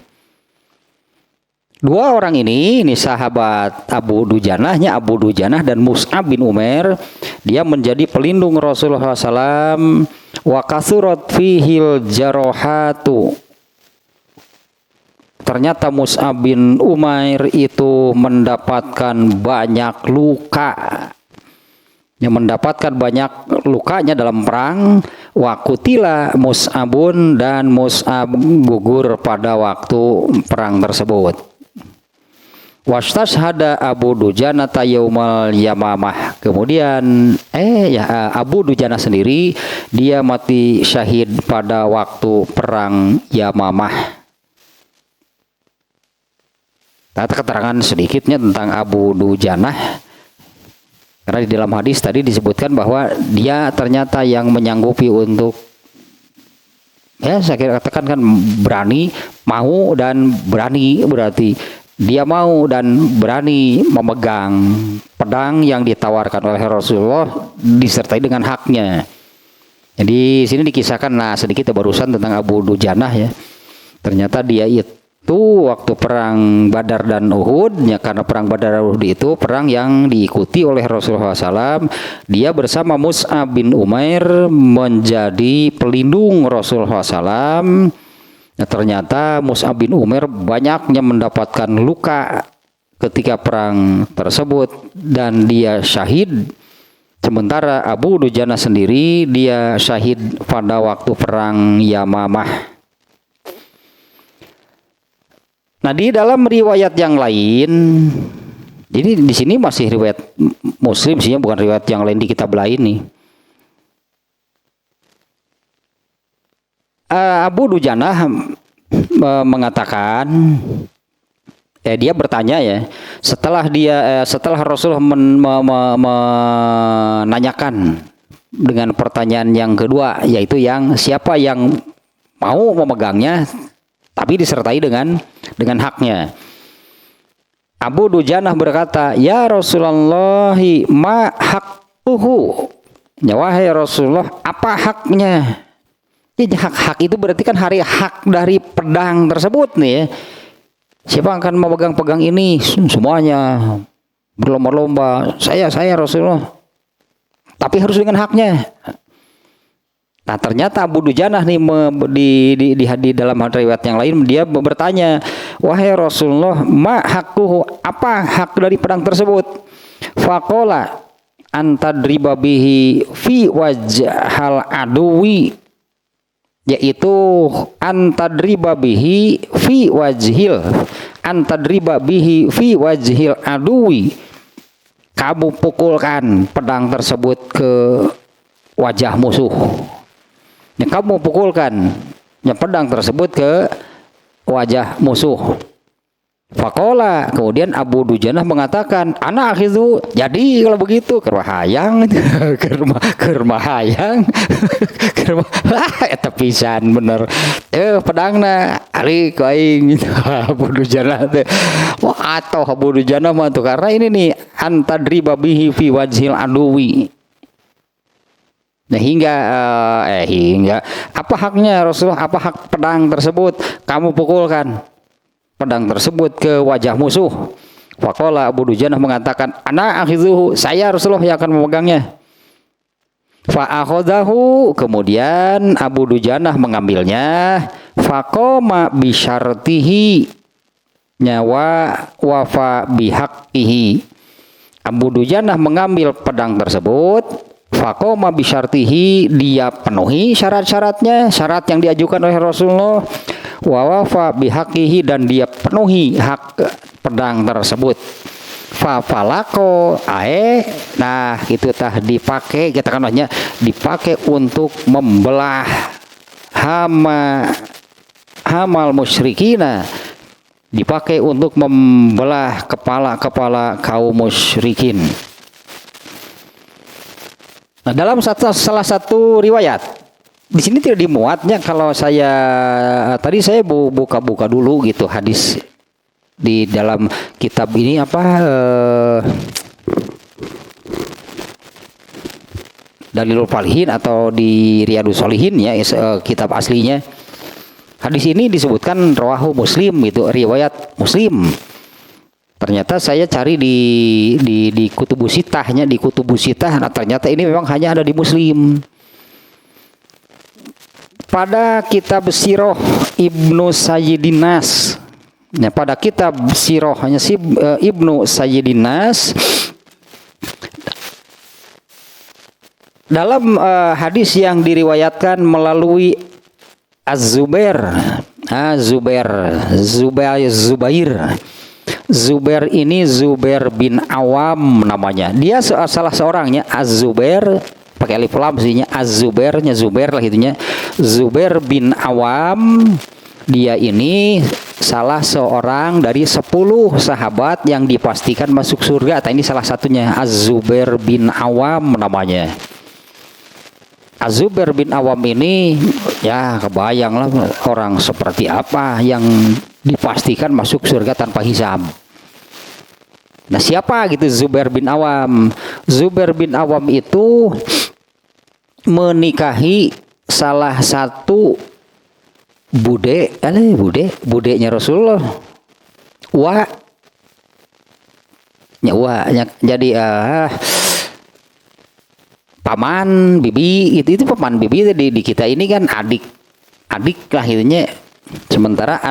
Dua orang ini sahabat Abu Dujanahnya, Abu Dujanah dan Mus'ab bin Umair, dia menjadi pelindung Rasulullah SAW. Wa kathurat fihil jarohatu. Ternyata Mus'ab bin Umair itu mendapatkan banyak luka. Yang mendapatkan banyak lukanya dalam perang. Wa kutila Mus'abun, dan Mus'ab gugur pada waktu perang tersebut. Wastashhada Abu Dujanah yaumal Yamamah. Kemudian Abu Dujanah sendiri dia mati syahid pada waktu perang Yamamah. Keterangan sedikitnya tentang Abu Dujanah, karena di dalam hadis tadi disebutkan bahwa dia ternyata yang menyanggupi untuk, saya katakan kan, berani, mau dan berani, berarti dia mau dan berani memegang pedang yang ditawarkan oleh Rasulullah disertai dengan haknya. Jadi sini dikisahkan sedikit barusan tentang Abu Dujanah ya. Ternyata dia itu waktu perang Badar dan Uhud, ya, karena perang Badar dan Uhud itu perang yang diikuti oleh Rasulullah SAW. Dia bersama Mus'ab bin Umair menjadi pelindung Rasulullah SAW. Nah, ternyata Mus'ab bin Umair banyaknya mendapatkan luka ketika perang tersebut dan dia syahid. Sementara Abu Dujanah sendiri dia syahid pada waktu perang Yamamah. Nah, di dalam riwayat yang lain, jadi di sini masih riwayat Muslim sih, bukan riwayat yang lain di kitab lain nih. Abu Dujanah mengatakan, dia bertanya ya, setelah Rasulullah menanyakan dengan pertanyaan yang kedua, yaitu yang siapa yang mau memegangnya tapi disertai dengan haknya. Abu Dujanah berkata, ya Rasulullah, ma haqquhu, ya wahai Rasulullah, apa haknya? Jadi hak itu berarti kan hak dari pedang tersebut nih ya. Siapa akan memegang pedang ini? Semuanya berlomba-lomba. Saya Rasulullah. Tapi harus dengan haknya. Nah, ternyata Abu Dujanah nih di dalam riwayat yang lain dia bertanya, wahai Rasulullah, ma haqquhu, apa hak dari pedang tersebut? Faqala antadriba bihi fi wajhal aduwi, yaitu antadriba bihi fi wajhil aduwi, kamu pukulkan pedang tersebut ke wajah musuh. Ya, kamu pukulkan pedang tersebut ke wajah musuh. Faqala, kemudian Abu Dujanah mengatakan, ana akhizu, jadi kalau begitu kermahayang kermahayang eta pisan bener pedangna ari ku aing gitu. Abu Dujanah teh atau Abu Dujanah mah tuh karena ini nih antadriba bihi fi wajhil aduwi. Nah, hingga apa haknya Rasulullah, apa hak pedang tersebut? Kamu pukulkan pedang tersebut ke wajah musuh. Faqala, Abu Dujanah mengatakan, ana akhizuhu, saya Rasulullah yang akan memegangnya. Fa akhadahu, kemudian Abu Dujanah mengambilnya. Faqama bi syartihi, nyawa wafa bihaqqihi. Abu Dujanah mengambil pedang tersebut. Faqama bi syartihi, dia penuhi syarat-syaratnya, syarat yang diajukan oleh Rasulullah. Wa wafa bihaqqihi, dan dia penuhi hak pedang tersebut. Fa falako nah itu dipakai, kita kan banyak dipakai untuk membelah hamal musyrikina, dipakai untuk membelah kepala-kepala kaum musyrikin. Nah, dalam salah satu riwayat di sini tidak dimuatnya, kalau tadi saya buka-buka dulu gitu hadis di dalam kitab ini Dalilul Falihin atau di Riyadhus Shalihin ya, kitab aslinya. Hadis ini disebutkan rawahu Muslim, itu riwayat Muslim. Ternyata saya cari di Kutubus Sittahnya, di Kutubus Sittah, nah ternyata ini memang hanya ada di Muslim. Pada kitab Sirah Ibnu Sayyidin Nas, ya, pada kitab Sirahnya si Ibnu Sayyidin Nas, dalam hadis yang diriwayatkan melalui Az-Zubair, Zubair ini Zubair bin Awam namanya. Dia salah seorangnya, Az-Zubair pakai alif lam sihnya, Az-Zubairnya Zubair lah itunya. Zubair bin Awam, dia ini salah seorang dari 10 sahabat yang dipastikan masuk surga. Ini salah satunya, Az-Zubair bin Awam namanya. Az-Zubair bin Awam ini ya kebayanglah orang seperti apa yang dipastikan masuk surga tanpa hisab. Nah, siapa gitu Zubair bin Awam? Zubair bin Awam itu menikahi salah satu budeknya Rasulullah. Jadi paman bibi itu paman bibi di kita ini kan adik lah itunya. Sementara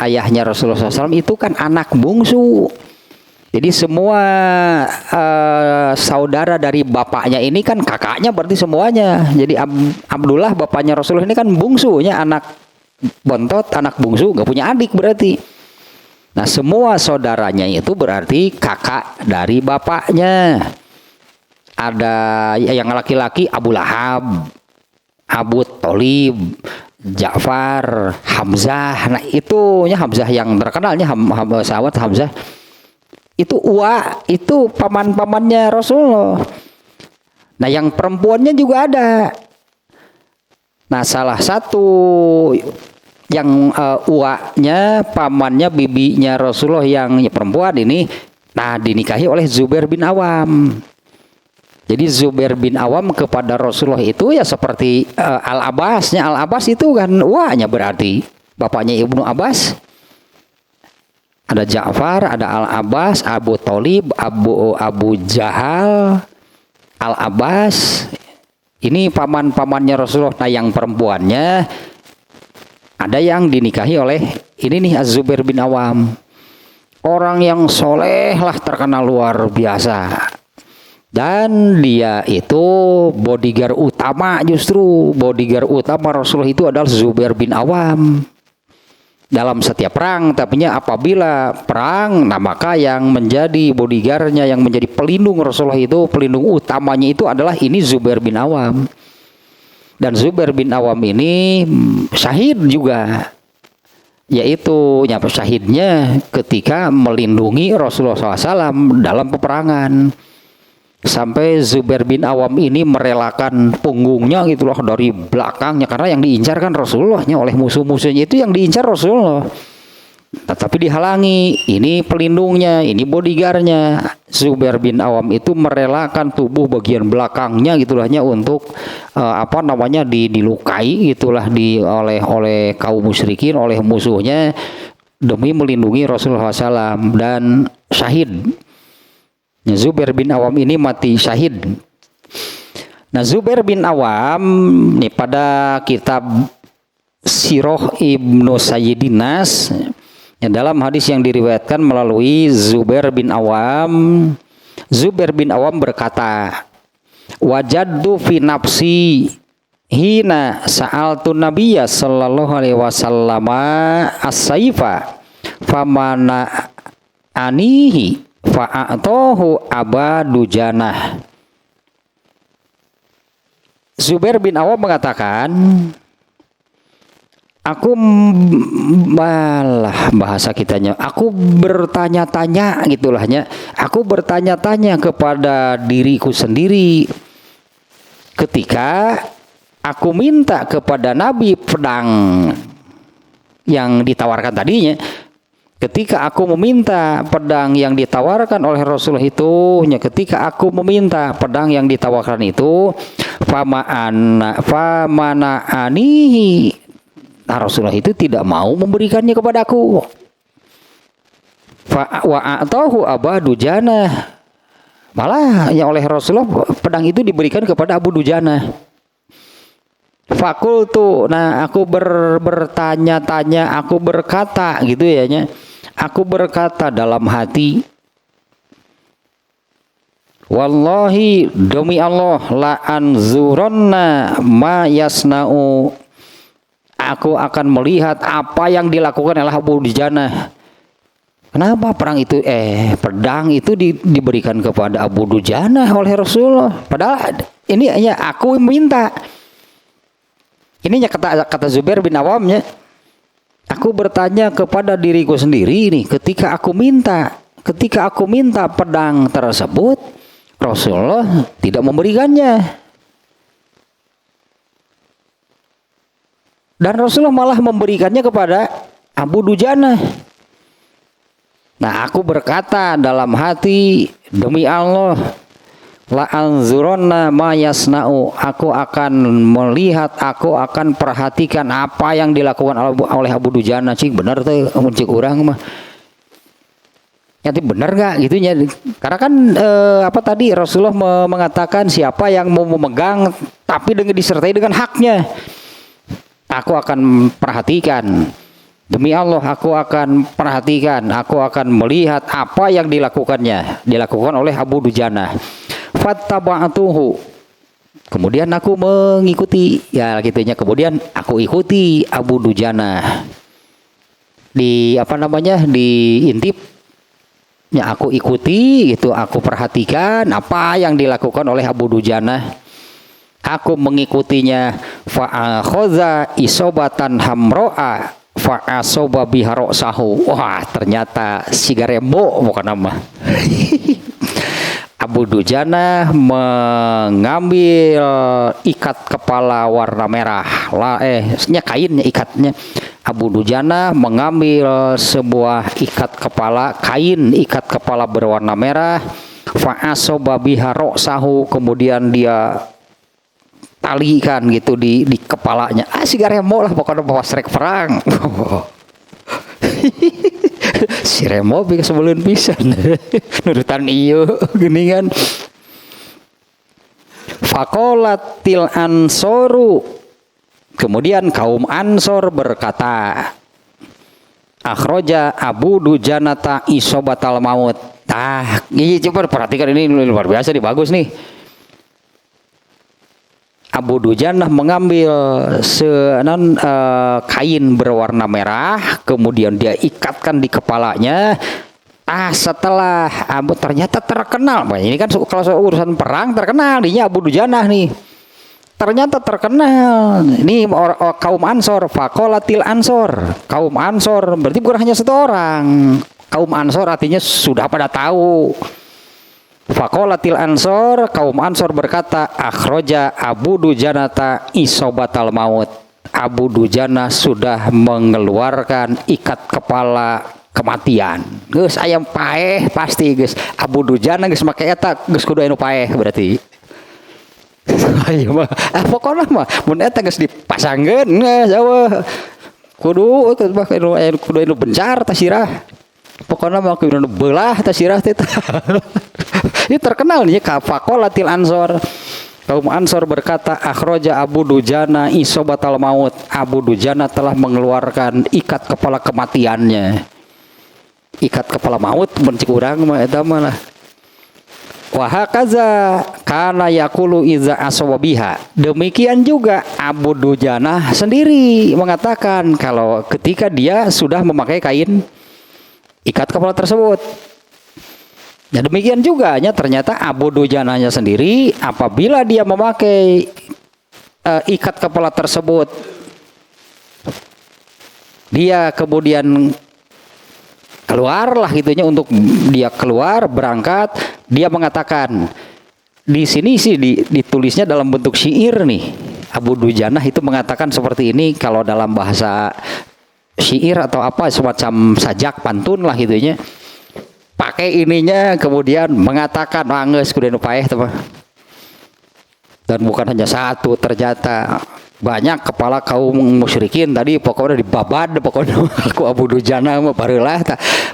ayahnya Rasulullah SAW itu kan anak bungsu. Jadi semua saudara dari bapaknya ini kan kakaknya berarti semuanya. Jadi Abdullah bapaknya Rasulullah ini kan bungsunya, anak bontot, anak bungsu, nggak punya adik berarti. Nah, semua saudaranya itu berarti kakak dari bapaknya. Ada yang laki-laki Abu Lahab, Abu Thalib, Ja'far, Hamzah. Nah, itunya Hamzah yang terkenalnya sahabat Hamzah. Itu itu paman-pamannya Rasulullah. Nah, yang perempuannya juga ada. Nah, salah satu yang uaknya, pamannya, bibinya Rasulullah yang perempuan ini, nah dinikahi oleh Zubair bin Awam. Jadi Zubair bin Awam kepada Rasulullah itu ya seperti Al-Abbasnya. Al-Abbas itu kan uaknya berarti bapaknya Ibnu Abbas. Ada Ja'far, ada Al-Abbas, Abu Thalib, Abu Jahal, Al-Abbas. Ini paman-pamannya Rasulullah. Nah, yang perempuannya ada yang dinikahi oleh ini nih Az-Zubair bin Awam. Orang yang soleh lah, terkenal luar biasa. Dan dia itu bodyguard utama, justru bodyguard utama Rasulullah itu adalah Zubair bin Awam. Dalam setiap perang, tapinya apabila perang, nah maka yang menjadi bodyguardnya, yang menjadi pelindung Rasulullah itu, pelindung utamanya itu adalah ini Zubair bin Awam. Dan Zubair bin Awam ini syahid juga, yaitu syahidnya ketika melindungi Rasulullah SAW dalam peperangan. Sampai Zubair bin Awam ini merelakan punggungnya gitulah dari belakangnya, karena yang diincar kan Rasulullahnya, oleh musuh-musuhnya itu yang diincar Rasulullah. Tetapi dihalangi, ini pelindungnya, ini bodyguardnya. Zubair bin Awam itu merelakan tubuh bagian belakangnya gitulahnya untuk dilukai gitulah oleh kaum musyrikin, oleh musuhnya, demi melindungi Rasulullah SAW, dan syahid. Zubair bin Awam ini mati syahid. Nah, Zubair bin Awam nih pada kitab Sirah Ibnu Sayyidin Nas, ya, dalam hadis yang diriwayatkan melalui Zubair bin Awam, Zubair bin Awam berkata, wajadtu fi nafsi hina sa'altu nabiyya sallallahu alaihi wasallam as-saifa famana anihi fa'atohu Aba Dujanah. Zubair bin Awam mengatakan, aku bahasa kitanya, aku bertanya-tanya gitulahnya, aku bertanya-tanya kepada diriku sendiri ketika aku minta kepada Nabi pedang yang ditawarkan tadinya. ketika aku meminta pedang yang ditawarkan oleh Rasulullah itu, ketika aku meminta pedang yang ditawarkan itu, famana anihi, nah, Rasulullah itu tidak mau memberikannya kepadaku. Wa atahu Abu Dujana, malah yang oleh Rasulullah pedang itu diberikan kepada Abu Dujana. Fakultu, nah aku bertanya-tanya, aku berkata gitu ya, aku berkata dalam hati, wallahi demi Allah, la anzuronna ma yasna'u, aku akan melihat apa yang dilakukan oleh Abu Dujana. Kenapa pedang itu diberikan kepada Abu Dujana oleh Rasulullah? Padahal ini hanya aku minta. Ininya kata Zubair bin Awamnya, aku bertanya kepada diriku sendiri ini, ketika aku minta pedang tersebut, Rasulullah tidak memberikannya. Dan Rasulullah malah memberikannya kepada Abu Dujana. Nah, aku berkata dalam hati, demi Allah, la anzuronna ma yasna'u, aku akan melihat, aku akan perhatikan apa yang dilakukan oleh Abu Dujana. Cik benar tuh muncik orang mah. Nanti benar nggak gitunya? Karena kan tadi Rasulullah mengatakan siapa yang mau memegang tapi disertai dengan haknya, aku akan perhatikan. Demi Allah, aku akan perhatikan, aku akan melihat apa yang dilakukan oleh Abu Dujana. Fattaba'tuhu, kemudian aku mengikuti, ya gitunya. Kemudian aku ikuti Abu Dujana diintip, ya aku ikuti itu, aku perhatikan apa yang dilakukan oleh Abu Dujana. Aku mengikutinya. Fa'akhoza isobatan hamro'a fa'asoba biharosahu. Wah, ternyata si Garembo bukan nama. Abu Dujana mengambil ikat kepala warna merah. Kainnya ikatnya. Abu Dujana mengambil sebuah ikat kepala berwarna merah. Fa'asoba biharosahu, kemudian dia talikan gitu di kepalanya. Si Garembo lah pokoknya bawa strek perang. Si Remo bikin sebelum pisan. Nurutan iyo geningan. Faqalatil ansoru, kemudian kaum Ansor berkata, akhroja Abu Dujanata isobatal maut. Ini coba perhatikan, ini luar biasa nih, bagus nih. Abu Dujana mengambil kain berwarna merah, kemudian dia ikatkan di kepalanya. Setelah ternyata terkenal, ini kan kalau urusan perang terkenal, dinya Abu Dujana nih. Ternyata terkenal. Ini kaum Ansor, faqalatil Ansor. Kaum Ansor berarti bukan hanya satu orang. Kaum Ansor artinya sudah pada tahu. Faqalatil Ansor, kaum Ansor berkata, akhroja Abu Dujanata isobatal maut. Abu Dujana sudah mengeluarkan ikat kepala kematian. Geus ayam paeh pasti geus. Abu Dujana geus make eta geus kudu anu paeh berarti. Ayo mah, pokona mah mun eta geus dipasangkeun geus eueuh. Kudu anu bencar tah sirah. Pokona mah kudu beulah tah sirah teh. Ini terkenal nih faqalatil Ansor. Kaum Ansor berkata, akhroja Abu Dujana isobatal maut. Abu Dujana telah mengeluarkan ikat kepala kematiannya. Ikat kepala maut bencik urang mah eta mah lah. Wa hakaza kana yaqulu iza aswabiha. Demikian juga Abu Dujana sendiri mengatakan kalau ketika dia sudah memakai kain ikat kepala tersebut. Ya demikian juga ternyata Abu Dujananya sendiri apabila dia memakai ikat kepala tersebut, dia kemudian keluarlah gitunya, untuk dia keluar berangkat, dia mengatakan di sini sih ditulisnya dalam bentuk syair nih. Abu Dujanah itu mengatakan seperti ini kalau dalam bahasa syair atau apa semacam sajak pantun lah gitunya. Pakai ininya kemudian mengatakan angges kudu paeh teman. Dan bukan hanya satu, ternyata banyak kepala kaum musyrikin tadi pokoknya dibabad pokoknya aku Abu Dujana mah barulah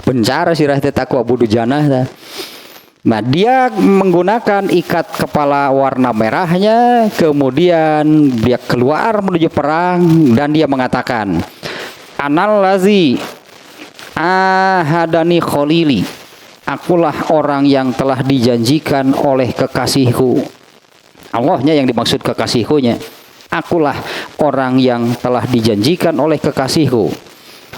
pencara sirah teh aku Abu Dujana ta. Nah, dia menggunakan ikat kepala warna merahnya, kemudian dia keluar menuju perang dan dia mengatakan, "Anal lazi ahadani khalili." Akulah orang yang telah dijanjikan oleh kekasihku. Allahnya yang dimaksud kekasihkunya. Akulah orang yang telah dijanjikan oleh kekasihku.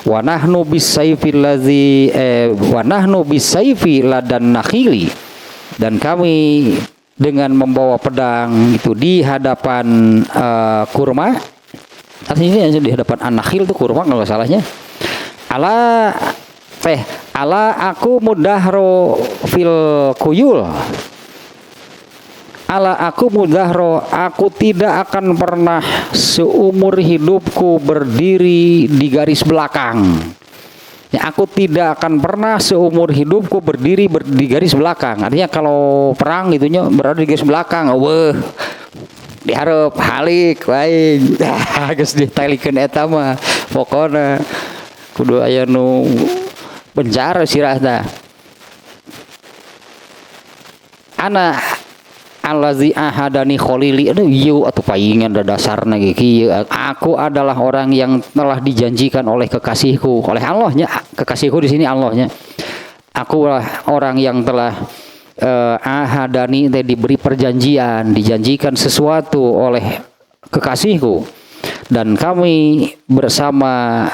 Wa nahnu bisayfi allazi wa nahnu bisayfi ladan nakhili. Dan kami dengan membawa pedang itu di hadapan kurma. Artinya di hadapan an-nakhil itu kurma kalau salahnya. Ala aku mudahro fil kuyul. Ala aku mudahro, aku tidak akan pernah seumur hidupku berdiri di garis belakang. Ya, aku tidak akan pernah seumur hidupku berdiri di garis belakang. Artinya kalau perang itunya berada di garis belakang. Wah, diharap halik lain. Geus ditalikeun eta mah. Pokona kudu aya nu penjara sirah tah. Ana allazi ahadani khalili, aduh ieu atuh paingan da dasarna ge kieu. Aku adalah orang yang telah dijanjikan oleh kekasihku, oleh Allahnya. Kekasihku di sini Allahnya. Aku orang yang telah ahadani diberi perjanjian, dijanjikan sesuatu oleh kekasihku. Dan kami bersama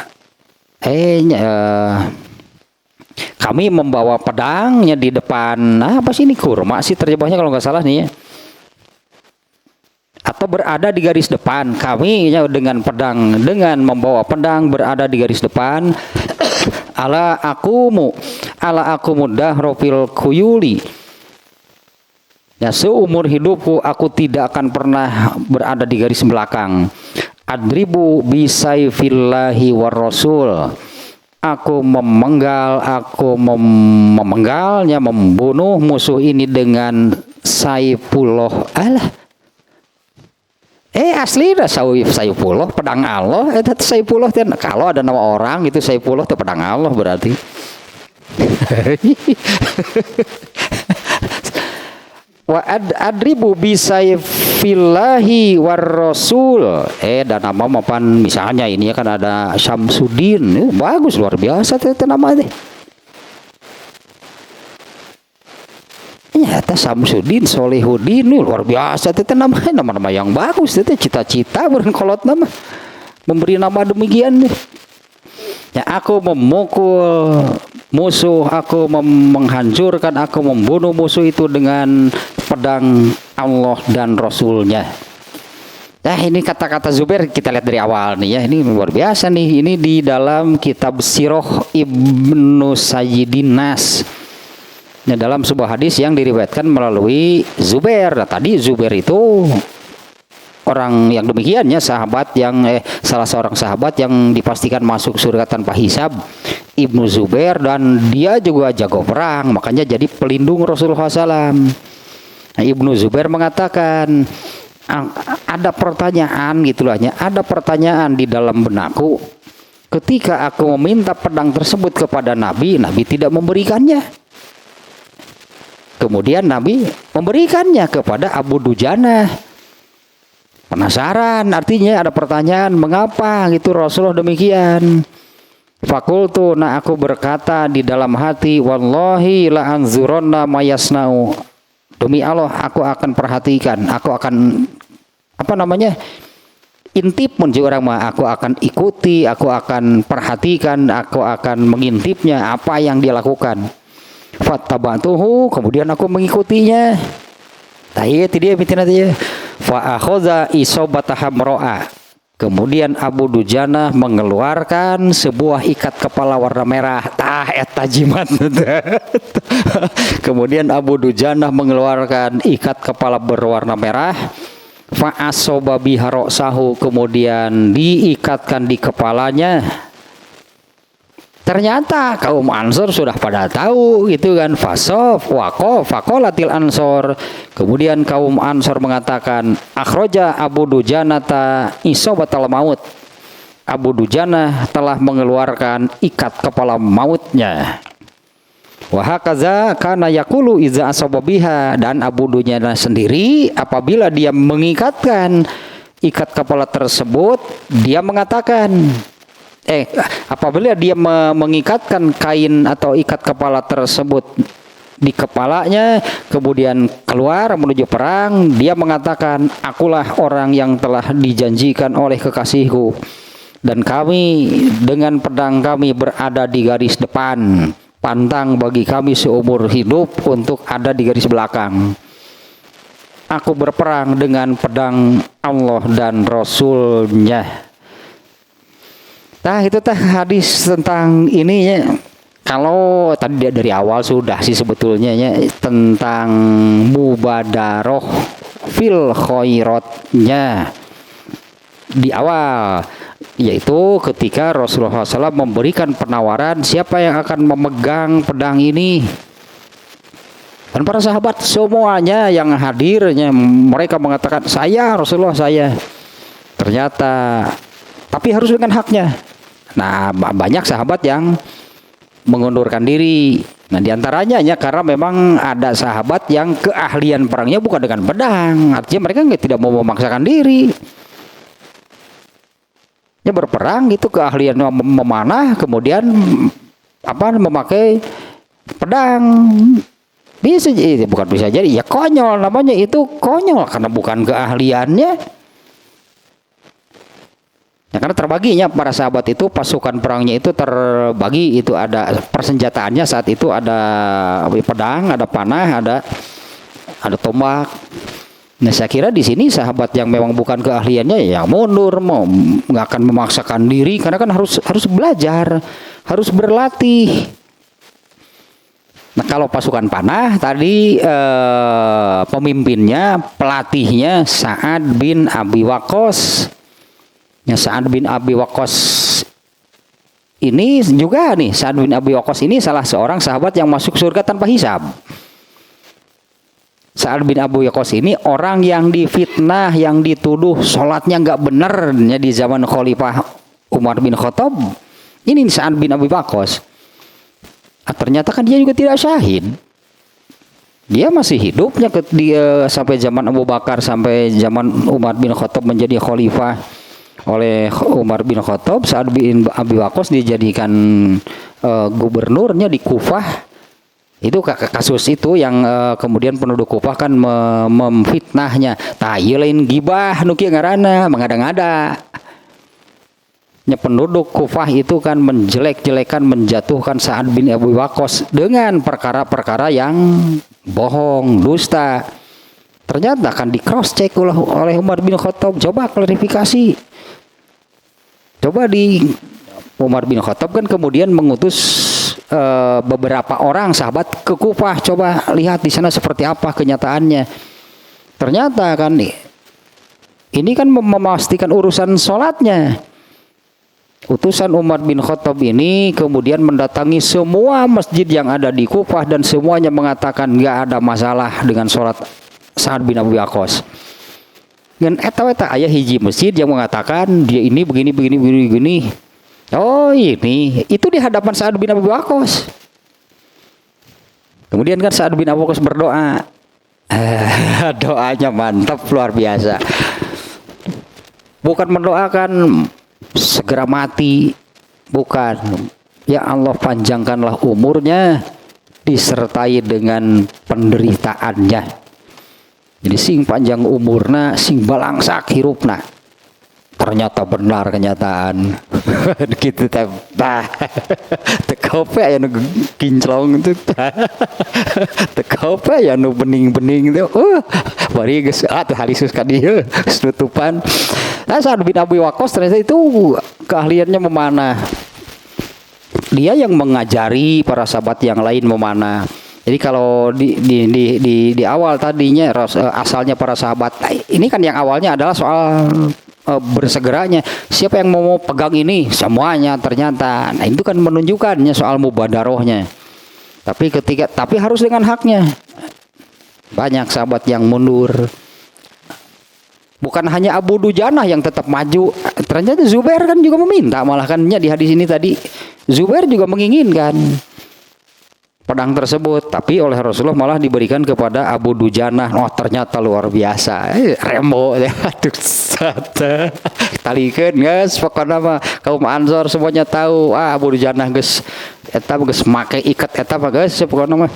kami membawa pedangnya di depan. Apa sih ini kurma sih terjemahnya kalau nggak salah nih ya. Atau berada di garis depan. Kami ya, dengan pedang, dengan membawa pedang berada di garis depan. Ala akumu dahrofil kuyuli. Ya, seumur hidupku aku tidak akan pernah berada di garis belakang. Adribu bisayfillahi war rasul. Aku memenggalnya, membunuh musuh ini dengan Saifullah. Alah. Asli dah Saifullah pedang Allah. Saifullah kalau ada nama orang itu Saifullah itu pedang Allah berarti. Wa adribu bisayfillahi war rasul. Dan nama mapan misalnya ini kan ada Syamsuddin. Bagus luar biasa teh nama teh. Nyata Syamsuddin Solihuddin luar biasa teh nama yang bagus teh cita-cita beureun kolot nama. Memberi nama demikian teh. Ya, aku memukul musuh, aku menghancurkan, aku membunuh musuh itu dengan pedang Allah dan Rasulnya. Nah, ini kata-kata Zubair kita lihat dari awal nih ya. Ini luar biasa nih. Ini di dalam kitab Sirah Ibnu Sayyidin Nas. Nah, dalam sebuah hadis yang diriwayatkan melalui Zubair. Nah, tadi Zubair itu orang yang demikiannya sahabat yang salah seorang sahabat yang dipastikan masuk surga tanpa hisab, Ibnu Zubair, dan dia juga jago perang, makanya jadi pelindung Rasulullah SAW. Nah, Ibnu Zubair mengatakan ada pertanyaan gitulah ya, ada pertanyaan di dalam benakku ketika aku meminta pedang tersebut kepada Nabi, Nabi tidak memberikannya. Kemudian Nabi memberikannya kepada Abu Dujana. Penasaran, artinya ada pertanyaan mengapa gitu Rasulullah demikian. Fakultu, nah aku berkata di dalam hati, wallahi la anzuronna mayasnau. Demi Allah aku akan perhatikan, aku akan intip pun orang mah, aku akan ikuti, aku akan perhatikan, aku akan mengintipnya apa yang dia lakukan. Fattabatuhu, kemudian aku mengikutinya. Tahiyat dia bitin aja. Fa akhadha isobata hamro'a. Kemudian Abu Dujana mengeluarkan sebuah ikat kepala warna merah. Eta jimat. Kemudian Abu Dujana mengeluarkan ikat kepala berwarna merah. Fa asoba biha ra'sahu, kemudian diikatkan di kepalanya. Ternyata kaum Ansor sudah pada tahu gitu kan. Fakolatil Ansor. Kemudian kaum Ansor mengatakan, akhroja Abu Dujanata isobatal maut. Abu Dujana telah mengeluarkan ikat kepala mautnya. Wahakaza kana yakulu iza asababiha, dan Abu Dujana sendiri apabila dia mengikatkan ikat kepala tersebut, dia mengatakan apabila dia mengikatkan kain atau ikat kepala tersebut di kepalanya, kemudian keluar menuju perang, dia mengatakan, akulah orang yang telah dijanjikan oleh kekasihku, dan kami dengan pedang kami berada di garis depan, pantang bagi kami seumur hidup untuk ada di garis belakang. Aku berperang dengan pedang Allah dan Rasul-Nya. Nah, itu hadis tentang ini ya. Kalau tadi dari awal sudah sih sebetulnya ya, tentang mubadaroh fil khairatnya di awal, yaitu ketika Rasulullah SAW memberikan penawaran siapa yang akan memegang pedang ini. Dan para sahabat semuanya yang hadirnya mereka mengatakan, saya Rasulullah, saya. Ternyata tapi harus dengan haknya. Nah, banyak sahabat yang mengundurkan diri. Nah, diantaranya karena memang ada sahabat yang keahlian perangnya bukan dengan pedang. Artinya mereka tidak mau memaksakan diri. Ya, berperang itu keahlian memanah, kemudian memakai pedang. Bisa jadi, bukan bisa jadi, ya konyol namanya, itu konyol karena bukan keahliannya. Ya, karena terbaginya para sahabat itu, pasukan perangnya itu terbagi, itu ada persenjataannya saat itu, ada pedang, ada panah, ada tombak. Nah, saya kira di sini sahabat yang memang bukan keahliannya ya mundur, nggak akan memaksakan diri karena kan harus belajar, harus berlatih. Nah, kalau pasukan panah tadi pemimpinnya, pelatihnya Sa'ad bin Abi Waqqas. Ya, Sa'ad bin Abi Waqqas ini juga nih, Sa'ad bin Abi Waqqas ini salah seorang sahabat yang masuk surga tanpa hisab. Sa'ad bin Abi Waqqas ini orang yang difitnah, yang dituduh sholatnya nggak benar ya, di zaman Khalifah Umar bin Khattab. Ini Sa'ad bin Abi Waqqas. Ternyata kan dia juga tidak syahid. Dia masih hidupnya sampai zaman Abu Bakar, sampai zaman Umar bin Khattab menjadi khalifah oleh Umar bin Khattab. Sa'ad bin Abi Waqqas dijadikan gubernurnya di Kufah. Itu kasus itu yang kemudian penduduk Kufah kan memfitnahnya. Tah ieu lain gibah nu kieu ngaranna, mengada-ngada. Ya, penduduk Kufah itu kan menjelek-jelekan, menjatuhkan Sa'ad bin Abi Waqqas dengan perkara-perkara yang bohong, dusta. Ternyata kan di cross check oleh Umar bin Khattab. Coba klarifikasi. Coba Umar bin Khattab kan kemudian mengutus beberapa orang sahabat ke Kufah. Coba lihat di sana seperti apa kenyataannya. Ternyata kan ini kan memastikan urusan sholatnya. Utusan Umar bin Khattab ini kemudian mendatangi semua masjid yang ada di Kufah dan semuanya mengatakan nggak ada masalah dengan sholat Sa'ad bin Abi Waqqas. Dan eta aya hiji masjid yang mengatakan dia ini begini. Oh, ini itu di hadapan Sa'ad bin Abi Waqqas. Kemudian kan Sa'ad bin Abi Waqqas berdoa. Doanya mantap, luar biasa. Bukan mendoakan segera mati, bukan. Ya Allah, panjangkanlah umurnya disertai dengan penderitaannya. Jadi sing panjang umurna, sing balangsak hirupna. Ternyata benar kenyataan. Gitu teh. Tekope aya nu kinclong itu. Tekope aya nu bening-bening itu. Bari geus atuh halisus ka dieu, tutupan. Nah, Sa'ad bin Abi Waqqas ternyata itu keahliannya memanah. Dia yang mengajari para sahabat yang lain memanah. Jadi kalau di awal tadinya asalnya para sahabat, ini kan yang awalnya adalah soal bersegeranya. Siapa yang mau pegang ini? Semuanya ternyata. Nah, itu kan menunjukkannya soal mubadarohnya. Tapi harus dengan haknya. Banyak sahabat yang mundur. Bukan hanya Abu Dujanah yang tetap maju. Ternyata Zubair kan juga meminta. Malah kannya di hadis ini tadi Zubair juga menginginkan pedang tersebut, tapi oleh Rasulullah malah diberikan kepada Abu Dujanah. Oh, ternyata luar biasa. Rembo ya. Aduh, talikeun geus pokona mah kaum Ansor semuanya tahu. Abu Dujanah geus eta geus make ikat eta mah geus pokona mah.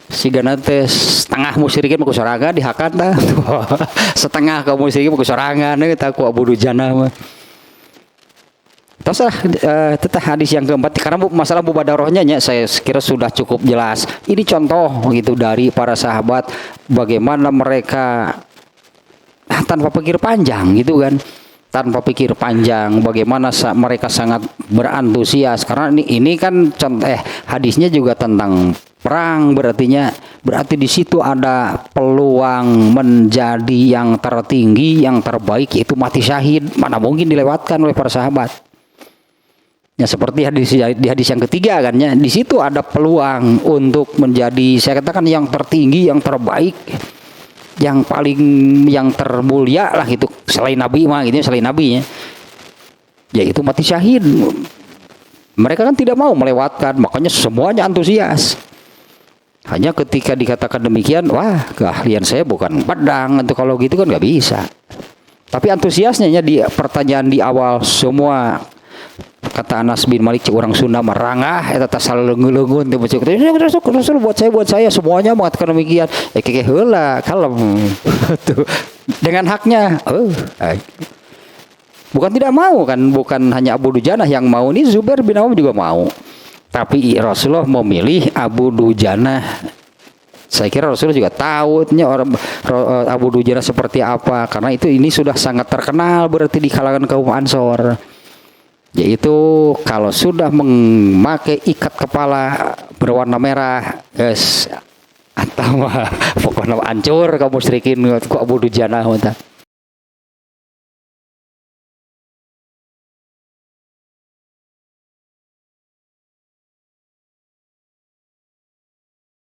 Sigana teh setengah musyrikin ku sorangan dihakan tah. Setengah kaum musyrikin ku sorangan eta ku Abu Dujanah mah. Terus tetap hadis yang keempat, karena masalah mubadarohnya saya kira sudah cukup jelas. Ini contoh gitu dari para sahabat bagaimana mereka tanpa pikir panjang gitu kan, tanpa pikir panjang bagaimana mereka sangat berantusias, karena ini kan contoh hadisnya juga tentang perang, berarti di situ ada peluang menjadi yang tertinggi, yang terbaik, yaitu mati syahid. Mana mungkin dilewatkan oleh para sahabat. Ya seperti di hadis yang ketiga kan ya, di situ ada peluang untuk menjadi, saya katakan, yang tertinggi, yang terbaik, yang paling, yang termulia lah gitu, selain Nabi mah gitu, selain Nabi ya, yaitu mati syahid. Mereka kan tidak mau melewatkan, makanya semuanya antusias. Hanya ketika dikatakan demikian, wah keahlian saya bukan pedang, itu kalau gitu kan nggak bisa. Tapi antusiasnya ya, di pertanyaan di awal semua, kata Anas bin Malik, orang Sunda merangah eta tas leungeun teh bocah Rasul buat saya semuanya mengatakan demikian. Keke heula kalem. Tuh dengan haknya. Bukan tidak mau kan, bukan hanya Abu Dujanah yang mau, ini Zubair bin Awam juga mau. Tapi Rasulullah memilih Abu Dujanah. Saya kira Rasulullah juga tahu orang Abu Dujanah seperti apa, karena ini sudah sangat terkenal berarti di kalangan kaum Ansor. Yaitu kalau sudah memakai ikat kepala berwarna merah, guys, atau pokoknya hancur kaum musyrikin ku Abu Dujanah.